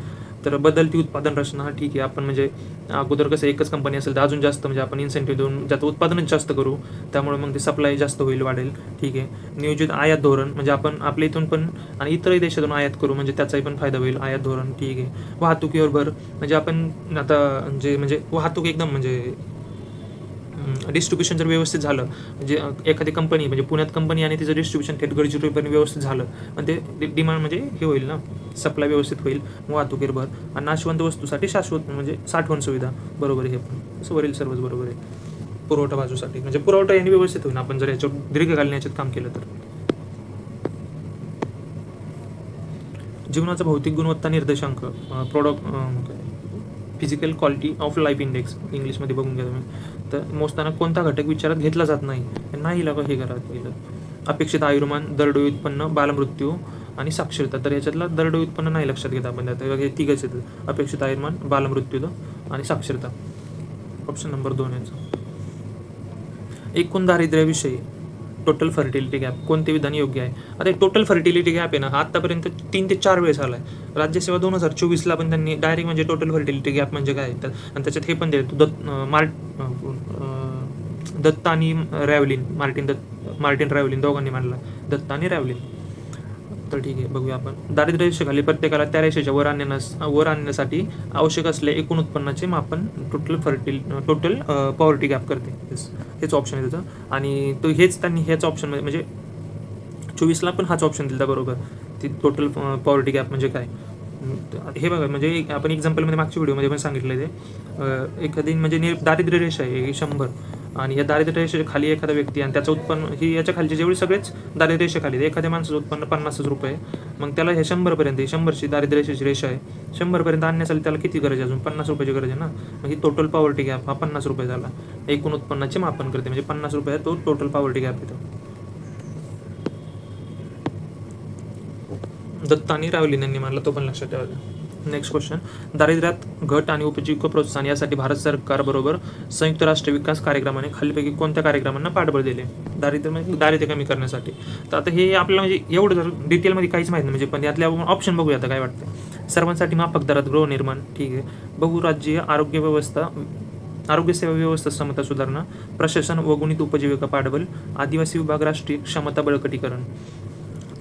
तर बदलती उत्पादन रचना, ठीक आहे, आपण म्हणजे अगोदर कसं एकच कंपनी असेल तर अजून जास्त म्हणजे आपण इन्सेंटिव्ह देऊन ज्याचं उत्पादनच जास्त करू, त्यामुळे मग ते सप्लाय जास्त होईल, वाढेल, ठीक आहे. नियोजित आयात धोरण म्हणजे आपण आपल्या इथून पण आणि इतरही देशातून आयात करू म्हणजे त्याचाही पण फायदा होईल, आयात धोरण, ठीक आहे. वाहतुकीवर भर म्हणजे आपण आता म्हणजे वाहतूक एकदम म्हणजे डिस्ट्रीब्युशन जर व्यवस्थित झालं, म्हणजे एखादी कंपनी म्हणजे पुण्यात कंपनी आणि तिचं डिस्ट्रीब्युशन थेट गडचिरोलीपर्यंत व्यवस्थित झालं आणि ते डिमांड म्हणजे हे होईल ना, सप्लाय व्यवस्थित होईल, वाहतुकीवर भर आणि नाशवंत वस्तूसाठी शाश्वत म्हणजे साठवण सुविधा, बरोबर आहे. हे पण असं वरील सर्वच बरोबर आहे. पुरवठा बाजूसाठी म्हणजे पुरवठा यांनी व्यवस्थित होईल आपण जर याच्यावर दीर्घकालीन याच्यात काम केलं तर. जीवनाचा भौतिक गुणवत्ता निर्देशांक, product physical quality of life index इंग्लिशमध्ये बघून घ्या तुम्ही. तर मोजताना कोणता घटक विचारात घेतला जात नाही, नाही लागं हे करा पहिलं. अपेक्षित आयुर्मान, दरडोई उत्पन्न, बालमृत्यू आणि साक्षरता. तर याच्यातला दरडोई उत्पन्न नाही लक्षात घेत आपण, त्यात हे तिघच येतं, अपेक्षित आयुर्मान, बालमृत्यू आणि साक्षरता. ऑप्शन नंबर 2 याचा. एकूण दारिद्र्याविषयी टोटल फर्टिलिटी गॅप कोणते विधान योग्य आहे. आता टोटल फर्टिलिटी गॅप आहे ना, हा आतापर्यंत 3 ते 4 वेळेस आला आहे. राज्यसेवा 2024ला पण त्यांनी डायरेक्ट म्हणजे टोटल फर्टिलिटी गॅप म्हणजे काय आणि त्याच्यात हे पण दिलं दत्ता आणि रॅव्हलिन, मार्टिन रॅव्हलिन दोघांनी मांडला, दत्ता आणि रॅव्हलिन. तर ठीक आहे, बघूया आपण. दारिद्र्य रेषेखाली प्रत्येकाला त्या रेषेच्या वर आणण्यासाठी आवश्यक असलेल्या एकूण उत्पन्नाचे मापन टोटल पॉवर्टी गॅप करते. हेच ऑप्शन आहे त्याचं. आणि तो हेच त्यांनी हेच ऑप्शन म्हणजे 24ला पण हाच ऑप्शन दिला बरोबर. ती टोटल पॉवर्टी गॅप म्हणजे काय हे बघा. म्हणजे आपण एक्झाम्पलमध्ये मागच्या व्हिडिओमध्ये पण सांगितलं ते, एखादी म्हणजे दारिद्र्य रेषा आहे 100 आणि या दारिद्र्य रेषेच्या खाली एखादा व्यक्ती आणि त्याचं उत्पन्न ही याच्या खालचे जेवढे सगळेच दारिद्र्य रेषेखाली, एखाद्या माणसाचं उत्पन्न 50 रुपये, मग त्याला हे 100पर्यंत 100ची दारिद्र्य रेषेची रेषा आहे, 100पर्यंत आणण्यासाठी त्याला किती गरज आहे, अजून 50 रुपयाची गरज आहे ना. मग ही टोटल पॉवर्टी गॅप हा 50 रुपये झाला. एकूण उत्पन्नाचे मापन करते म्हणजे 50 रुपये तो टोटल पॉवर्टी गॅप येतो. दत्ता आणि रावलिन यांनी मानला, तो पण लक्षात ठेवायचा. Next question. दारिद्र्यात घट आणि उपजीविका प्रोत्साहन यासाठी भारत सरकार बरोबर संयुक्त राष्ट्र विकास कार्यक्रमाने खालीपैकी कोणत्या कार्यक्रमांना पाठबळ दिले दारिद्र्य कमी करण्यासाठी. तर आता हे आपल्याला म्हणजे एवढं जर डिटेलमध्ये काहीच माहिती नाही म्हणजे, पण यातल्या ऑप्शन बघूया आता काय वाटतं. सर्वांसाठी माफक दरात गृहनिर्माण, ठीक आहे. बहुराज्यीय आरोग्य सेवा व्यवस्था समता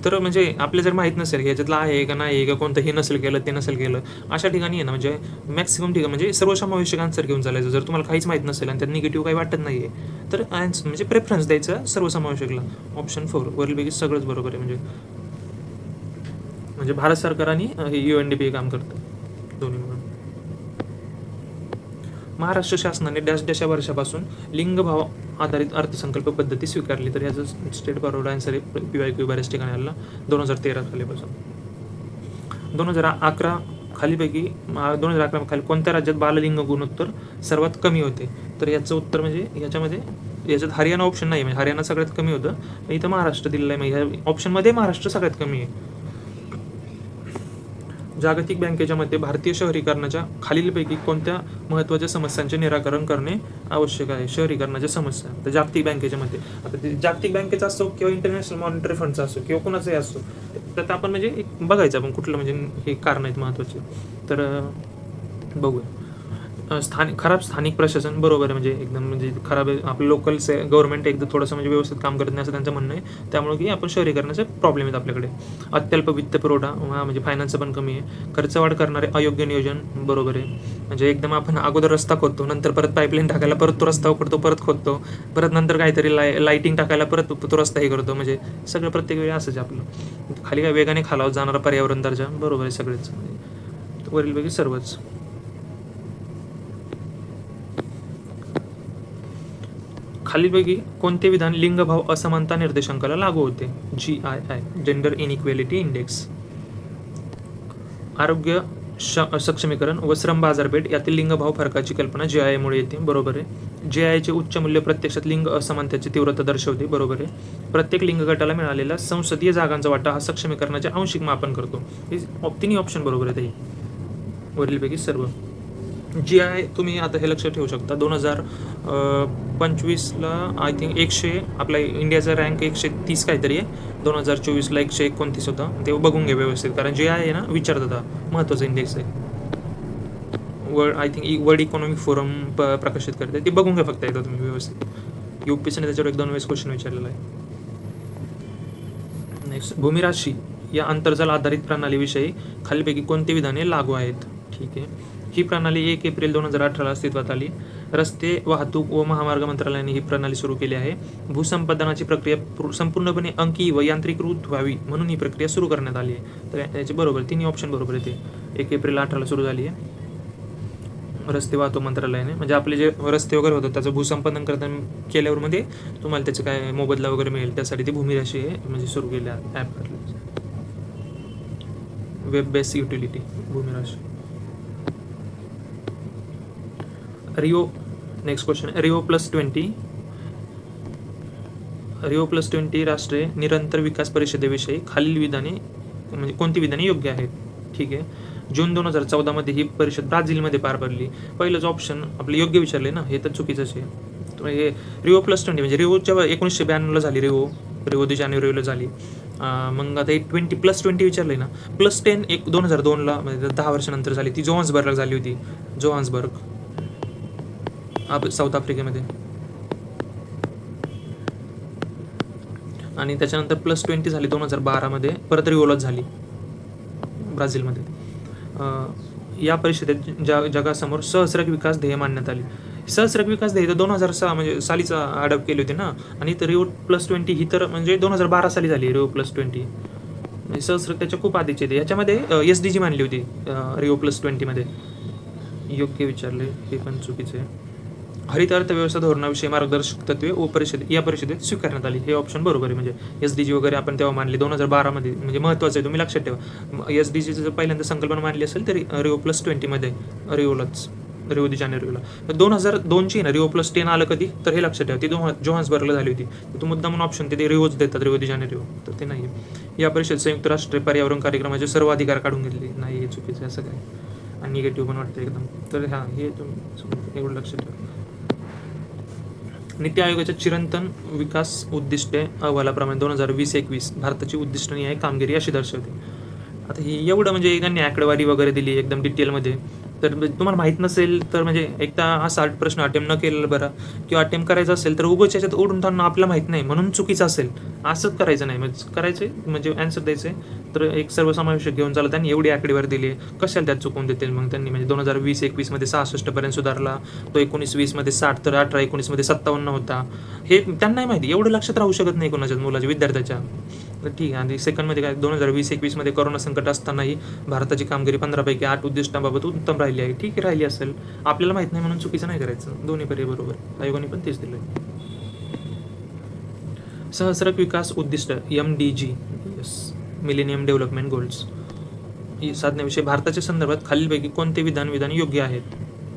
तर म्हणजे आपल्या जर माहीत नसेल की याच्यातलं आहे का नाही का कोणतं हे नसेल केलं ते नसेल केलं, अशा ठिकाणी आहे ना म्हणजे मॅक्सिमम ठिकाण म्हणजे सर्वसमावेशक आन्सर घेऊन चालायचं. जर तुम्हाला काहीच माहीत नसेल आणि त्यात निगेटिव्ह काही वाटत नाही आहे तर म्हणजे प्रेफरन्स द्यायचं सर्वसमावेशकला. ऑप्शन 4 वरीलपैकी सगळंच बरोबर आहे. म्हणजे भारत सरकार आणि UNDP काम करतं दोन्ही मिळून. महाराष्ट्र शासनाने डॅश डॅश या वर्षापासून लिंगभाव आधारित अर्थसंकल्प पद्धती स्वीकारली. तर ह्याचं स्टेट फॉरवर्ड आन्सर आहे PYQ बऱ्याच ठिकाणी आला 2013 सालीपासून. 2011 खालीपैकी 2011 खाली कोणत्या राज्यात बाललिंग गुणोत्तर सर्वात कमी होते? तर याचं उत्तर म्हणजे याच्यात हरियाणा ऑप्शन नाही, म्हणजे हरियाणा सगळ्यात कमी होतं, इथं महाराष्ट्र दिलेलं आहे. म्हणजे ह्या ऑप्शनमध्ये महाराष्ट्र सगळ्यात कमी आहे. जागतिक बँकेच्या मते भारतीय शहरीकरणाच्या खालीलपैकी कोणत्या महत्त्वाच्या समस्यांचे निराकरण करणे आवश्यक आहे? शहरीकरणाच्या समस्या तर जागतिक बँकेच्या मते, आता ते जागतिक बँकेचा असो किंवा इंटरनॅशनल मॉनिटरी फंडचा असो किंवा कोणाचाही असो, तर आपण म्हणजे एक बघायचं आपण कुठलं म्हणजे हे कारण आहेत महत्त्वाचे. तर बघूया. खराब स्थानिक प्रशासन बरोबर आहे, म्हणजे एकदम म्हणजे खराब आहे. आपलं लोकल गव्हर्नमेंट एकदम थोडंसं म्हणजे व्यवस्थित काम करत नाही असं त्यांचं म्हणणं आहे. त्यामुळे की आपण शहरीकरणाचे प्रॉब्लेम आहेत आपल्याकडे. अत्यल्प वित्त पुरवठा म्हणजे फायनान्स पण कमी आहे. खर्चवाढ करणारे अयोग्य नियोजन बरोबर आहे. म्हणजे एकदम आपण अगोदर रस्ता खोदतो, नंतर परत पाईपलाईन टाकायला परत तो रस्ता उकडतो, परत खोदतो, परत नंतर काहीतरी लाईटिंग टाकायला परत तो रस्ता हे करतो. म्हणजे सगळं प्रत्येक वेळी असंच आपलं. खाली काय वेगाने खालावत जाणारा पर्यावरण दर्जा बरोबर आहे सगळेच. वरीलपैकी सर्वच. खालीलपैकी कोणते विधान लिंगभाव असमानता निर्देशांकाला लागू होते? GII gender inequality index. आरोग्य सक्षमीकरण व श्रम बाजारपेठ यातील लिंगभाव फरकाची कल्पना GII मुळे येते बरोबर आहे. GII चे उच्च मूल्य प्रत्यक्षात लिंग असमानतेची तीव्रता दर्शवते बरोबर आहे. प्रत्येक लिंग गटाला मिळालेला संसदीय जागांचा वाटा हा सक्षमीकरणाचे आंशिक मापन करतो. हे तिन्ही ऑप्शन बरोबर आहेत. वरीलपैकी सर्व. GII तुम्ही आता हे लक्षात ठेवू शकता 2025ला आय थिंक आपला इंडियाचा रँक 130 काहीतरी आहे, 2024ला 129 होता. ते बघून घ्या व्यवस्थित, कारण GII आहे ना विचारतात महत्त्वाचं इंडेक्स आहे. वर्ल्ड इकॉनॉमिक फोरम प्रकाशित करते, ते बघून घ्या फक्त एकदा तुम्ही व्यवस्थित. UPSCने त्याच्यावर 1-2 वेळेस क्वेश्चन विचारलेला आहे. नेक्स्ट, भूमिराशी या आंतरजाल आधारित प्रणालीविषयी खालीलपैकी कोणती विधाने लागू आहेत? ठीक आहे. ही प्रणाली 1 एप्रिल 2018ला अस्तित्वात आली. रस्ते वाहतूक व महामार्ग मंत्रालयाने ही प्रणाली सुरू केली आहे. भूसंपादनाची प्रक्रिया संपूर्णपणे अंकीय व यांत्रिकृत व्हावी म्हणून ही प्रक्रिया सुरू करण्यात आली आहे. तर याचे बरोबर तिन्ही ऑप्शन बरोबर येते. 1 एप्रिल 2018ला सुरू झाली आहे रस्ते वाहतूक मंत्रालयाने. म्हणजे आपले जे रस्ते वगैरे होतात त्याचं भूसंपादन करताना केल्यावर मध्ये तुम्हाला त्याचं काय मोबदला वगैरे मिळेल, त्यासाठी ती भूमिराशी म्हणजे सुरू केली आहे app. Web base utility Bhoomirashi. Next question, Rio+20 राष्ट्रीय निरंतर विकास परिषदेविषयी खालील विधाने म्हणजे कोणती विधाने योग्य आहेत? ठीक आहे. जून 2014 मध्ये ही परिषद ब्राझीलमध्ये पार पडली. पहिलंच ऑप्शन आपले योग्य विचारले ना, हे तर चुकीचंच आहे. तर हे Rio+20 म्हणजे रिओच्या 1992ला झाली. रिओ दि जानेरोला झाली. मग आता 20+20 विचारले ना, +10 2002ला म्हणजे 10 वर्षानंतर झाली. ती जोहान्सबर्गला झाली होती. जोहान्सबर्ग साऊथ आफ्रिकेमध्ये. आणि त्याच्यानंतर +20 झाली 2012मध्ये, परत रिओलाच झाली ब्राझीलमध्ये. या परिषदेत जगासमोर सहस्रक विकास ध्येय मांडण्यात आली. सहस्रक विकास ध्येय तर 2006 म्हणजे सालीचा अडॉप्ट केली होती ना, आणि तर Rio+20 ही तर म्हणजे 2012 साली झाली. Rio+20 म्हणजे सहस्रक त्याच्या खूप आधीचे ते. याच्यामध्ये SDG मानली होती Rio+20 मध्ये. योग्य विचारले, हे पण चुकीचे आहे. हरित अर्थव्यवस्था धोरणाविषयी मार्गदर्शक तत्वे या परिषदेत स्वीकारण्यात आली. हे ऑप्शन बरोबर आहे. म्हणजे SDG वगैरे आपण तेव्हा मानली 2012 मध्ये. म्हणजे महत्त्वाचं आहे, तुम्ही लक्षात ठेवा. SDGची जर पहिल्यांदा संकल्पना मानली असेल तरी Rio+20 मध्ये रिओ दि जानेरोला. 2002ची ना Rio+10 आलं कधी, तर हे लक्षात ठेवा ती जोहान्सबर्गला झाली होती. तर तो मुद्दा म्हणून ऑप्शन ते रिओच देतात, रिओ दि जानेरो, तर ते नाही आहे. या परिषद संयुक्त राष्ट्रीय पर्यावरण कार्यक्रमाचे सर्व अधिकार काढून घेतले. नाही, हे चुकीचं आहे असं काय, आणि निगेटिव्ह पण वाटतं एकदम. तर हे तुम्ही एवढं लक्षात ठेवा. नीती आयोगाच्या चिरंतन विकास उद्दिष्टे अहवालाप्रमाणे 2020-21 भारताची उद्दिष्टनीय कामगिरी अशी दर्शवते. आता ही एवढं म्हणजे एकाने आकडेवारी वगैरे दिली एकदम डिटेलमध्ये, तर तुम्हाला माहीत नसेल तर म्हणजे एकदा असा प्रश्न अटेम्प्ट न केलेला बरा, किंवा अटेम्प्ट करायचा असेल तर उगाच याच्यात ओढून ताणणं आपल्याला माहीत नाही म्हणून चुकीचं असेल असंच करायचं नाही. म्हणजे करायचं म्हणजे ॲन्सर द्यायचं आहे तर एक सर्वसमावेशक घेऊन चाललं. त्यांनी एवढी आकडेवारी दिली आहे, कशाला त्यात चुकवून देतील मग त्यांनी. म्हणजे 2020-21 मध्ये 66 पर्यंत सुधारला, तो 19-20 मध्ये 60, तर 18-19 मध्ये 57 होता. हे त्यांनाही माहिती, एवढं लक्षात राहू शकत नाही कोणाच्या मुलाच्या विद्यार्थ्याच्या. तर ठीक आहे. आणि सेकंडमध्ये काय, 2020-21 मध्ये कोरोना संकट असतानाही भारताची कामगिरी 15 पैकी 8 उद्दिष्टांबाबत उत्तम राहिली आहे. ठीक आहे, राहिली असेल, आपल्याला माहित नाही म्हणून चुकीचं नाही करायचं. दोन्ही पर्याय बरोबर, आयोगाने पण तेच दिलं. सहस्रक विकास उद्दिष्ट MDG, मिलेनियम डेव्हलपमेंट गोल्स साधण्याविषयी भारताच्या संदर्भात खालीलपैकी कोणते विधान योग्य आहेत?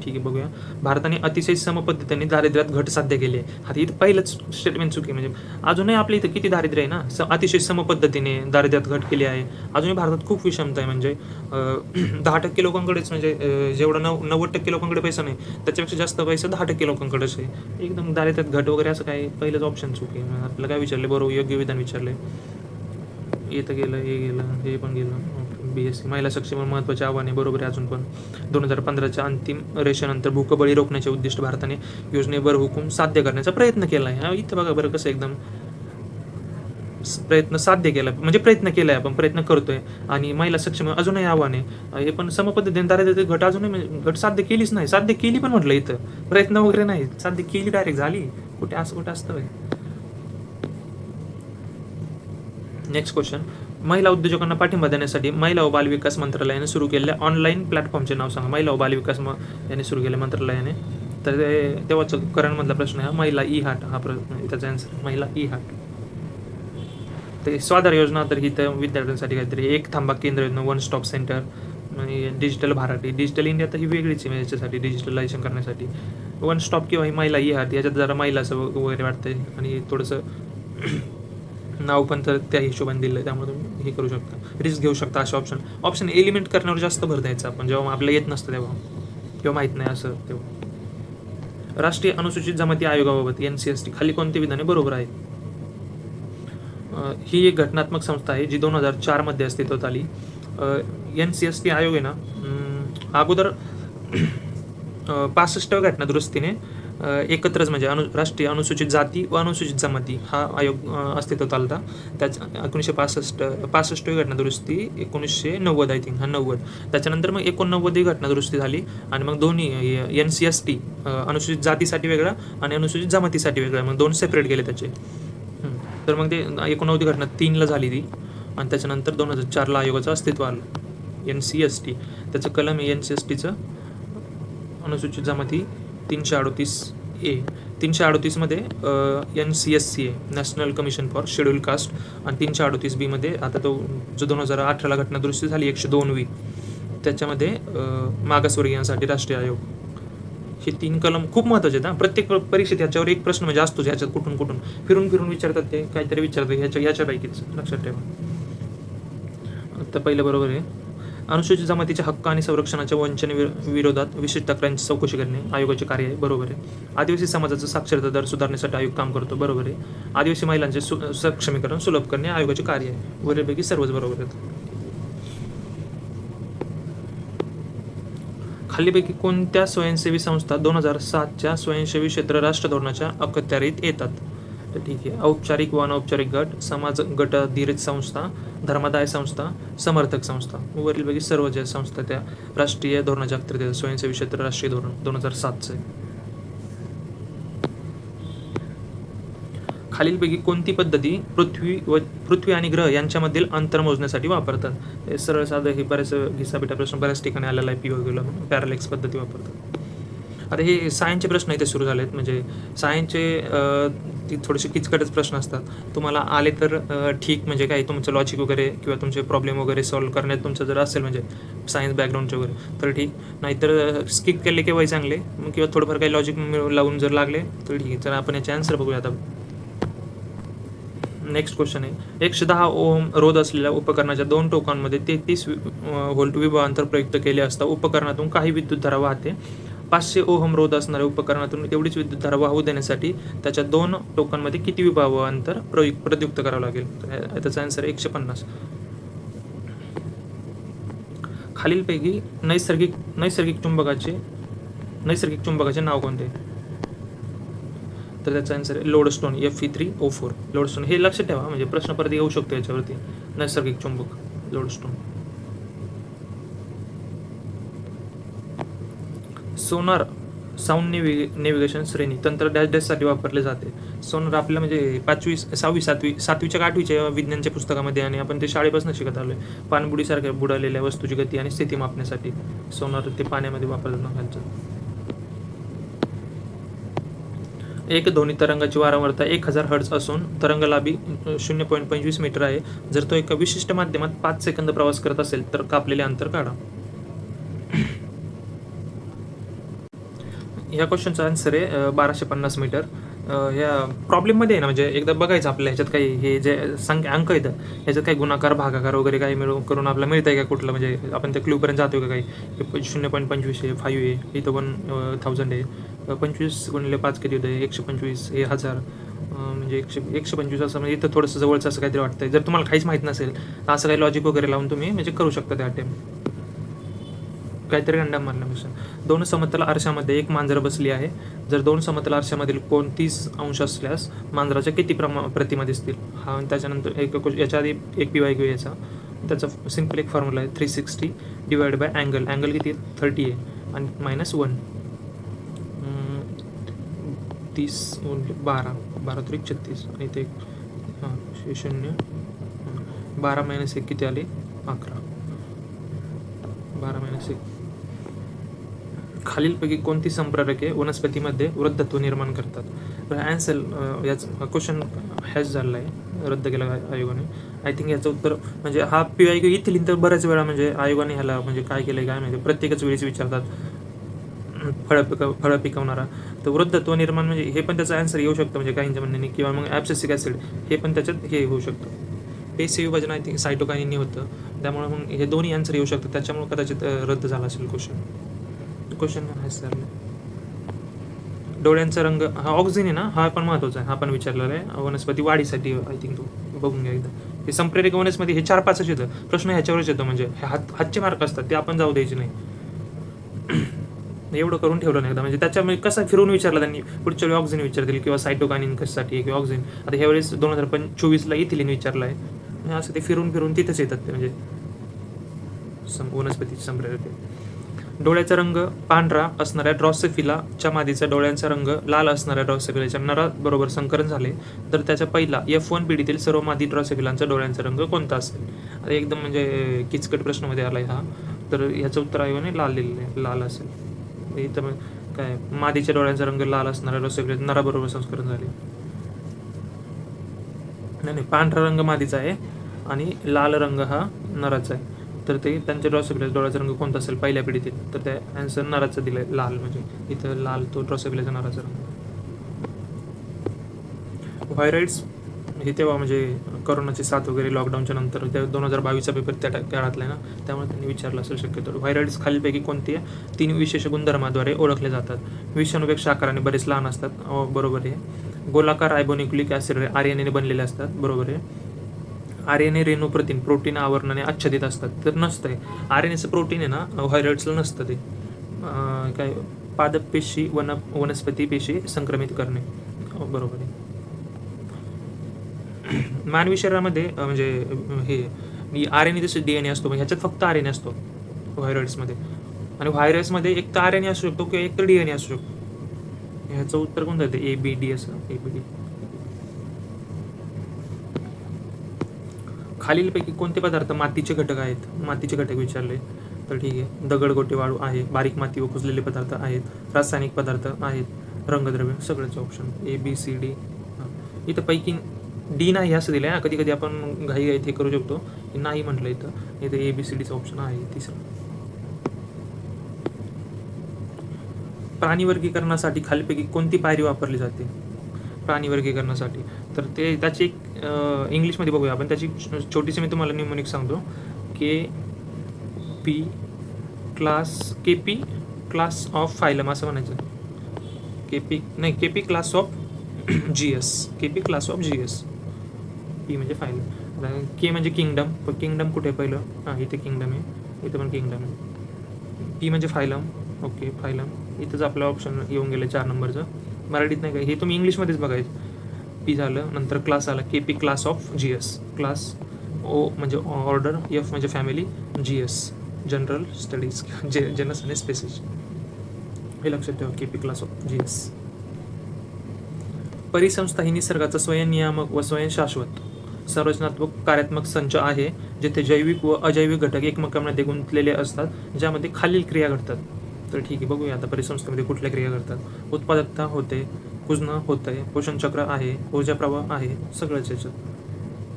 ठीक आहे, बघूया. भारताने अतिशय समपद्धतीने दारिद्र्यात घट साध्य केली आहे. आता इथं पहिलंच स्टेटमेंट चुकी. म्हणजे अजूनही आपल्या इथं किती दारिद्र्य आहे ना, अतिशय समपद्धतीने दारिद्र्यात घट केली आहे. अजूनही भारतात खूप विषमता आहे. म्हणजे 10% लोकांकडेच, म्हणजे जेवढं 90% लोकांकडे पैसा नाही त्याच्यापेक्षा जास्त पैसा 10% लोकांकडेच आहे. एकदम दारिद्र्यात घट वगैरे असं काय, पहिलंच ऑप्शन चुकी. आपल्याला काय विचारले, बरोबर योग्य विधान विचारले. येतं गेलं, हे गेलं, हे पण गेलं. BSc महिला सक्षमीकरण महत्त्वाचे आव्हाने, बरोबर आहे. अजून पण 2015च्या अंतिम रेषेनंतर भूकबळी रोखण्याचे उद्दिष्ट भारताने योजनेवर हुकूम साध्य करण्याचा प्रयत्न केला आहे. इथं बघा बरं कसं एकदम प्रयत्न साध्य केला, म्हणजे प्रयत्न केला आहे, आपण प्रयत्न करतोय. आणि महिला सक्षम अजूनही आव्हान आहे. हे पण समपद्धतीने दारिद्र्य घट अजूनही घट साध्य केलीच नाही. साध्य केली पण म्हटलं, इथं प्रयत्न वगैरे नाही, साध्य केली, डायरेक्ट झाली. कुठे असतं. नेक्स्ट क्वेश्चन, महिला उद्योजकांना पाठिंबा देण्यासाठी महिला व बालविकास मंत्रालयाने सुरू केलेल्या ऑनलाईन प्लॅटफॉर्मचे नाव सांगा. महिला व बालविकास याने सुरू केले मंत्रालयाने. तर तेव्हाच करंटमधला प्रश्न आहे महिला ई-हाट. हा त्याचा आन्सर महिला ई-हाट. ते स्वाधार योजना, तर ही तर विद्यार्थ्यांसाठी काहीतरी एक थांबा केंद्र योजना, वन स्टॉप सेंटर. आणि डिजिटल भारती, डिजिटल इंडिया तर ही वेगळीच आहे याच्यासाठी, डिजिटलायझेशन करण्यासाठी. वन स्टॉप किंवा ही महिला ई-हाट, याच्यात जरा महिलाचं वगैरे वाटतंय आणि थोडंसं नाव पण तर त्या हिशोबाने दिलं आहे, त्यामुळे तुम्ही हे करू शकता, रिस्क घेऊ शकता. असे ऑप्शन एलिमेंट करण्यावर जास्त भर द्यायचा आपण, जेव्हा आपल्याला येत नसतं तेव्हा, किंवा माहीत नाही असं तेव्हा. राष्ट्रीय अनुसूचित जमाती आयोगाबाबत NCST खाली कोणते विधाने बरोबर आहेत? ही एक घटनात्मक संस्था आहे जी 2004 मध्ये अस्तित्वात आली. NCST आयोग आहे ना, अगोदर 65व्या घटना दुरुस्तीने एकत्रच, म्हणजे राष्ट्रीय अनुसूचित जाती व अनुसूचित जमाती हा आयोग अस्तित्वात आला होता. त्याच्या 1965वी घटना दुरुस्ती 1990 आय थिंक, हा 90. त्याच्यानंतर मग 89वी घटना दुरुस्ती झाली आणि मग दोन्ही NCST अनुसूचित जातीसाठी वेगळा आणि अनुसूचित जमातीसाठी वेगळा, मग दोन सेपरेट गेले त्याचे. तर मग ते 89वी घटना 3ला झाली ती, आणि त्याच्यानंतर 2004ला आयोगाचं अस्तित्व आलं NCST. त्याचं कलम आहे NCSTचं अनुसूचित जमाती 338A. 338मध्ये NCSC आहे, national commission for schedule caste. आणि 338B मध्ये आता तो जो 2018ला घटना दुरुस्ती झाली 102वी, त्याच्यामध्ये मागासवर्गीयांसाठी राष्ट्रीय आयोग. हे 3 कलम खूप महत्त्वाचे आहेत. प्रत्येक परीक्षेत याच्यावर एक प्रश्न म्हणजे असतोच. ह्याच्यात कुठून फिरून विचारतात, ते काहीतरी विचारतात ह्याच्यापैकीच, लक्षात ठेवा. आता पहिलं बरोबर आहे, अनुसूचित जमातीच्या हक्क आणि संरक्षणाच्या विरोधात विशेष तक्रारींची चौकशी करणे आयोगाचे कार्य आहे, बरोबर आहे. आदिवासी समाजाचा साक्षरता दर सुधारण्यासाठी आयोग काम करतो, बरोबर आहे. आदिवासी महिलांचे सक्षमीकरण सुलभ करणे आयोगाचे कार्य आहे. वरीलपैकी सर्वच बरोबर आहेत. खालीपैकी कोणत्या स्वयंसेवी संस्था 2007च्या स्वयंसेवी क्षेत्र राष्ट्र धोरणाच्या अखत्यारीत येतात? तर ठीक आहे, औपचारिक व अनौपचारिक गट, समाज गटधिरित संस्था, धर्मादाय संस्था, समर्थक संस्था. वरीलपैकी सर्व ज्या संस्था त्या राष्ट्रीय धोरणाच्या अखत्यारीत येतात. स्वयंसेवी क्षेत्र राष्ट्रीय धोरण 2007चं आहे. खालीलपैकी कोणती पद्धती पृथ्वी आणि ग्रह यांच्यामधील अंतर मोजण्यासाठी वापरतात? हे सरळ साधं, हे बऱ्याच घिसापिटा प्रश्न बऱ्याच ठिकाणी आलेला आहे. POQला पॅरालेक्स पद्धती वापरतात. आता हे सायन्सचे प्रश्न इथे सुरू झालेत. म्हणजे सायन्सचे थोडेसे किचकटच प्रश्न असतात. तुम्हाला आले तर ठीक, म्हणजे काही तुमचं लॉजिक वगैरे किंवा तुमचे प्रॉब्लेम वगैरे सॉल्व्ह करण्यात तुमचं जर असेल म्हणजे सायन्स बॅकग्राऊंडचे वगैरे तर ठीक, नाहीतर स्किप केले केव्हाही चांगले, किंवा थोडंफार काही लॉजिक लावून जर लागले तर ठीक आहे. तर आपण याचे आन्सर बघूया आता. नेक्स्ट क्वेश्चन आहे, 110 ओहम रोध असलेल्या उपकरणाच्या 2 टोकांमध्ये 33 व्होल्ट विभवांतर प्रयुक्त केले असता उपकरणातून काही विद्युतधारा वाहते. 500 ओहम रोध असणाऱ्या उपकरणातून तेवढीच विद्युतधारा वाहू देण्यासाठी त्याच्या 2 टोकांमध्ये किती विभवांतर प्रयुक्त करावं लागेल? त्याचा आन्सर 150. खालीलपैकी नैसर्गिक चुंबकाचे नाव कोणते? तर त्याचा आन्सर आहे लोडस्टोन Fe3O4. लोडस्टोन हे लक्षात ठेवा, म्हणजे प्रश्न परत येऊ शकतो याच्यावरती. नैसर्गिक चुंबक लोडस्टोन. सोनार साऊंड नेव्हिगेशन श्रेणी तंत्र डॅशसाठी वापरले जाते. सोनार आपल्या म्हणजे 5वी 6वी 7वीच्या 8वीच्या विज्ञानच्या पुस्तकामध्ये, आणि आपण ते शाळेपासून शिकत आलोय. पाणबुडीसारख्या बुडालेल्या वस्तूची गती आणि स्थिती मापण्यासाठी सोनार ते पाण्यामध्ये वापरलं घालतात. एक ध्वनी तरंगाची वारंवारता 1000 हर्ट्झ असून तरंगलांबी 0.25 मीटर आहे. जर तो एका विशिष्ट माध्यमात 5 सेकंद प्रवास करत असेल तर कापलेले अंतर काढा. ह्या क्वेश्चनचा आन्सर आहे 1250 मीटर. ह्या प्रॉब्लेममध्ये आहे ना, म्हणजे एकदा बघायचं आपल्या ह्याच्यात काही हे जे अंक आहेत ह्याच्यात काही गुणाकार भागाकार वगैरे काही मिळून करून आपल्याला मिळतं आहे का कुठलं, म्हणजे आपण त्या क्ल्यूपर्यंत जातो का काही. 0.25 आहे, 5 आहे, इथं 1000 आहे. 25 गुणिले 5 किती होतं, 125 हे 1000, म्हणजे 125 असं, म्हणजे इथं थोडंसं जवळचं असं काहीतरी वाटतंय. जर तुम्हाला काहीच माहीत नसेल तर असं काही लॉजिक वगैरे लावून तुम्ही म्हणजे करू शकता त्या अटेम्प्ट, काहीतरी रँडम मारण्यापेक्षा. 2 समतल आरशामध्ये एक मांजर बसली आहे. जर 2 समतल आरशामधील कोन 30 अंश असल्यास मांजराच्या किती प्रतिमा दिसतील? हा, त्याच्यानंतर याच्या आधी एक PYQ याचा, त्याचा सिम्पल एक फॉर्म्युला आहे 360 डिवाइड बाय अँगल. अँगल किती आहे? 30 आहे आणि -1. 30 12 12 3 36 आणि ते 0 12 - 1 किती आले? 11. 12 - 1. खालीलपैकी कोणती संप्रेरके वनस्पतीमध्ये वृद्धत्व निर्माण करतात? आन्सर याचा क्वेश्चन हॅज झालेला आहे, रद्द केला आयोगाने. आय थिंक याचं उत्तर म्हणजे हा PYQ येथील तर बऱ्याच वेळा म्हणजे आयोगाने ह्याला म्हणजे काय केलं काय माहिती, प्रत्येकच वेळेस विचारतात. फळं पिकवणारा तर वृद्धत्व निर्माण म्हणजे हे पण त्याचा आन्सर येऊ शकतं म्हणजे काहींच्या म्हणण्याने, किंवा मग ॲब्सिसिक ॲसिड हे पण त्याच्यात हे होऊ शकतं. पेशी विभाजन आय थिंक सायटोकाइनने होतं, त्यामुळे मग हे दोन्ही आन्सर येऊ शकतात. त्याच्यामुळे कदाचित रद्द झाला असेल क्वेश्चन झालं. डोळ्यांचा रंग हा ऑक्सिजन आहे ना, हा पण महत्त्वाचा आहे, हा पण विचारलेला आहे वनस्पती वाढीसाठी. आय थिंक तो बघून घ्या एकदा. हे संप्रेरक वनस्पती हे 4-5च येतं प्रश्न, ह्याच्यावरच येतो म्हणजे हातचे मार्क असतात ते आपण जाऊ द्यायचे नाही. एवढं करून ठेवलं नाही एकदा, म्हणजे त्याच्यामध्ये कसं फिरून विचारलं त्यांनी, पुढच्या वेळी ऑक्सिजन विचारतील किंवा सायटोकाइनिन कशासाठी किंवा ऑक्सिजन. आता ह्यावेळेस 2024ला इथिलीन विचारलं आहे, असं ते फिरून तिथंच येतात ते म्हणजे वनस्पतीचे संप्रेरक. डोळ्याचा रंग पांढरा असणाऱ्या ड्रॉसोफिलाच्या मादीचा डोळ्यांचा रंग लाल असणाऱ्या ड्रॉसोफिलाच्या नराबरोबर संकरण झाले तर त्याच्या पहिला F1 पिढीतील सर्व मादी ड्रॉसोफिलांचा डोळ्यांचा रंग कोणता असेल? आता एकदम म्हणजे किचकट प्रश्नामध्ये आला आहे हा, तर ह्याचं उत्तर आयोगाने लाल लिहिलेलं आहे, लाल असेल. इथं मग काय, मादीच्या डोळ्यांचा रंग लाल असणाऱ्या ड्रॉसोफिलाच्या नराबरोबर संकरण झाले. नाही, पांढरा रंग मादीचा आहे आणि लाल रंग हा नराचा आहे. तर ते त्यांच्या ड्रॉसोफिलाच्या डोळ्याचा रंग कोणता असेल पहिल्या पिढीतील, तर त्या आन्सर नराचा दिलाय, लाल. म्हणजे इथं लाल तो ड्रॉसोफिलाचा नराचा रंग. व्हायरॉइड्स हे तेव्हा म्हणजे कोरोनाची साथ वगैरे लॉकडाऊनच्या नंतर त्या 2022चा पेपर त्या काळातला आहे ना, त्यामुळे त्यांनी विचारलं असेल शक्यतो. व्हायरॉइड्स खालीलपैकी कोणती आहे? 3 विशेष गुणधर्माद्वारे ओळखले जातात. विषाणूपेक्षा आकाराने बरेच लहान असतात, बरोबर आहे. गोलाकार रायबोन्युक्लिक ॲसिड RNA बनलेले असतात, बरोबर आहे. RNA रेणू प्रोटीन आवरणाने आच्छादित असतात, तर नसतंय. RNAचं प्रोटीन आहे ना व्हायरॉइड्सला नसतं ते. काय, पादप पेशी वनस्पती पेशी संक्रमित करणे, बरोबर आहे. मानवी शरीरामध्ये म्हणजे हे RNA जसं DNA असतो, म्हणजे ह्याच्यात फक्त RNA असतो व्हायरॉइड्समध्ये, आणि व्हायरसमध्ये एक तर RNA असू शकतो किंवा एक तर DNA असू शकतो. ह्याचं उत्तर कोणतं येते? ABD असं, ABD. खालीलपैकी कोणते पदार्थ मातीचे घटक आहेत? मातीचे घटक विचारले तर ठीक आहे, दगडगोटे वाळू आहे, बारीक माती व कुजलेले पदार्थ आहेत, रासायनिक पदार्थ आहेत, रंगद्रव्य. सगळंच ऑप्शन ABCD. इथं पैकी D नाही असं दिलं आहे. कधी कधी आपण घाई ते करू शकतो, नाही म्हटलं इथं ABCDचं ऑप्शन आहे तिसरं. प्राणी वर्गीकरणासाठी खालीलपैकी कोणती पायरी वापरली जाते? प्राणी वर्गीकरणासाठी तर ते त्याची एक इंग्लिशमध्ये बघूया आपण, त्याची छोटीशी मी तुम्हाला न्यूमोनिक सांगतो. KP क्लास ऑफ फायलम असं म्हणायचं. KP class of GS. KP class of GS. P म्हणजे फायलम, K म्हणजे किंगडम. पण किंगडम कुठे पहिलं? हां, इथे किंगडम आहे. इथं पण किंगडम आहे. पी म्हणजे फायलम. Okay, phylum. इथंच आपलं ऑप्शन येऊन गेलं 4 नंबरचं. मराठीत नाही काय, हे तुम्ही इंग्लिशमध्येच बघायचं. पी झालं, नंतर क्लास आला K P, class of G S. Class O म्हणजे ऑर्डर, एफ म्हणजे family, G S general studies, genus आणि स्पेसिस. हे लक्षात ठेवा, K P class of G S. परिसंस्था ही निसर्गाचा स्वयंनियामक व स्वयंशाश्वत संरचनात्मक कार्यात्मक संच आहे, जेथे जैविक व अजैविक घटक एकमेकांमध्ये गुंतलेले असतात, ज्यामध्ये खालील क्रिया घडतात. तर ठीक आहे, बघूया आता परिसंस्थेमध्ये कुठल्या क्रिया घडतात. उत्पादकता होते, कुजणं होतंय, पोषणचक्र आहे, ऊर्जा प्रवाह आहे, सगळंच याच्यात.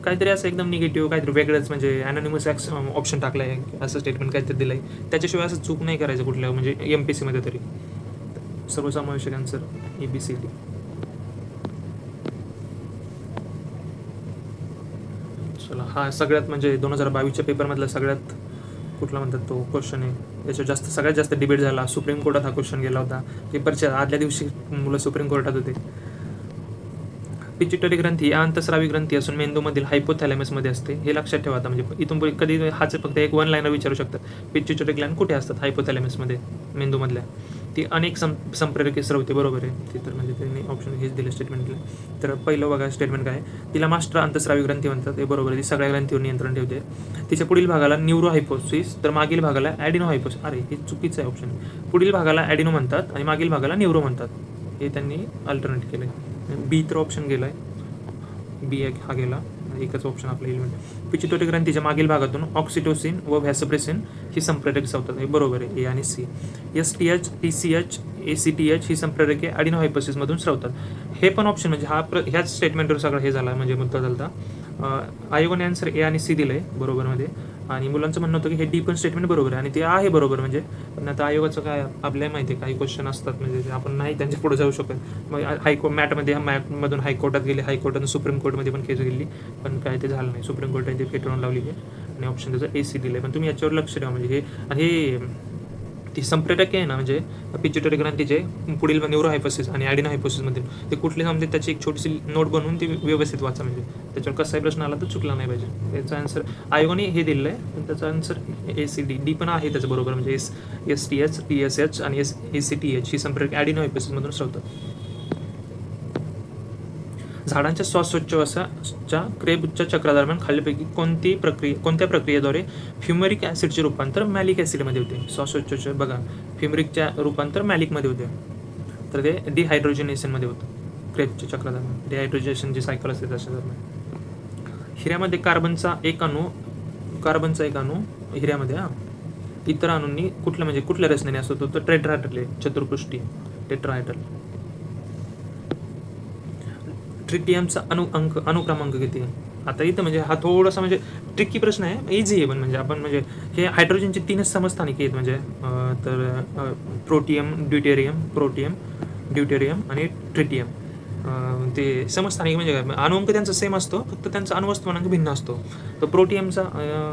काहीतरी असं एकदम निगेटिव्ह, काहीतरी वेगळंच म्हणजे ॲनॉनिमस ऑप्शन टाकलं आहे, असं स्टेटमेंट काहीतरी दिलं आहे. त्याच्याशिवाय असं चूक नाही करायचं कुठल्या म्हणजे MPSCमध्ये तरी. सर्वसमावेशक आन्सर ABCD. चला, हा सगळ्यात म्हणजे 2022च्या पेपरमधला सगळ्यात कुठला म्हणतात तो क्वेश्चन आहे. याच्यावर सगळ्यात जास्त डिबेट झाला. सुप्रीम कोर्टात हा क्वेश्चन गेला होता. पेपरच्या आदल्या दिवशी मुलं सुप्रीम कोर्टात होते. पिच्युटरी ग्रंथी या अंतस्रावी ग्रंथी असून मेंदूमधील हायपोथॅलेमसमध्ये असते. हे लक्षात ठेवा. आता म्हणजे इथून पुढे कधी हाच फक्त एक 1 लाईनर विचारू शकतात. पिच्युटरी ग्लॅन्ड कुठे असतात? हायपोथॅलेमसमध्ये, मेंदूमधल्या. ती अनेक संप्रेरके स्रवते. बरोबर आहे. ती तर म्हणजे त्यांनी ऑप्शन हेच दिले, स्टेटमेंट दिले. तर पहिलं बघा स्टेटमेंट काय, तिला मास्टर अंतस्रावी ग्रंथी म्हणतात. हे बरोबर आहे. ती सगळ्या ग्रंथीवर नियंत्रण ठेवते. तिच्या पुढील भागाला न्यूरो हायपोसिस, तर मागील भागाला ॲडिनो हायपोसिस. अरे, हे चुकीचं आहे ऑप्शन. पुढील भागाला ॲडिनो म्हणतात आणि मागील भागाला न्यूरो म्हणतात. हे त्यांनी अल्टरनेट केलं आहे. बी तर ऑप्शन गेला आहे. बी हा गेला. एकच ऑप्शन आपलं एलिमेंट. पिच्युटरी ग्रंथीच्या मागील भागातून ऑक्सिटोसिन व व्हॅसोप्रेसिन ही संप्रेरक स्रवतात. हे बरोबर आहे. ए आणि सी. STH, TCH, ACTH ही संप्रेरके ॲडिनो हायपोसिसमधून स्रवतात. हे पण ऑप्शन म्हणजे ह्याच स्टेटमेंटवर सगळं हे झाला, म्हणजे मुद्दा झाला. आयोगाने आन्सर ए आणि सी दिलं आहे बरोबरमध्ये. आणि मुलांचं म्हणणं होतं की हे डी पण स्टेटमेंट बरोबर आहे, आणि ते आहे बरोबर. म्हणजे पण आता आयोगाचं काय, आपल्याला माहिती आहे काही क्वेश्चन असतात म्हणजे आपण नाही त्यांच्या पुढे जाऊ शकत. मग मॅथमधून हायकोर्टात गेले, हायकोर्टातून सुप्रीम कोर्टमध्ये पण केस गेली, पण काय ते झालं नाही. सुप्रीम कोर्टाने ते फेटाळून लावली आहे आणि ऑप्शन त्याचं AC दिलं आहे. पण तुम्ही याच्यावर लक्ष ठेवा. म्हणजे हे ती संप्रेरके आहे ना, म्हणजे पिच्युटरी ग्रंथीचे पुढील न्यूरो हायपोसिस आणि ॲडिनो हायपोसिसमधील ते कुठले समजे त्याची एक छोटीशी नोट बनवून ती व्यवस्थित वाचा. म्हणजे त्याच्यावर कसाही प्रश्न आला तर चुकला नाही पाहिजे. त्याचा आन्सर आयोगाने हे दिलेलं आहे, पण त्याचा आन्सर ACD. डी पण आहे त्याचं बरोबर. म्हणजे STH, TSH आणि ACTH ही संप्रेरके ॲडिनो हायपोसिसमधून स्रवतात. झाडांच्या श्वासोच्छवासाच्या क्रेबच्या चक्रादरम्यान खालीलपैकी कोणत्या प्रक्रियेद्वारे फ्युमरिक ॲसिडचे रूपांतर मॅलिक ॲसिडमध्ये होते? श्वासोच्छवास बघा, फ्युमरिकच्या रूपांतर मॅलिकमध्ये होते. तर ते डिहायड्रोजनेशनमध्ये होतं क्रेबच्या चक्रादरम्यान. डिहायड्रोजनेशन जे सायकल असते त्याच्या दरम्यान. हिऱ्यामध्ये कार्बनचा एक अणू हिऱ्यामध्ये इतर अणूंनी कुठल्या रचनेने असतो? तो टेट्राहेड्रल, चतुर्पृष्ठी टेट्राहेड्रल. ट्रिटियमचा अनुक्रमांक किती? आता इथं म्हणजे हा थोडासा म्हणजे ट्रिकी प्रश्न आहे, इझी आहे पण. म्हणजे आपण म्हणजे हे हायड्रोजनचे 3च समस्थानिक आहेत. म्हणजे तर प्रोटियम, ड्यूटेरियम आणि ट्रिटियम. ते समस्थानिक म्हणजे काय, अणुअंक त्यांचा सेम असतो, फक्त त्यांचा अणुवस्तुमानांक भिन्न असतो. तर प्रोटियमचा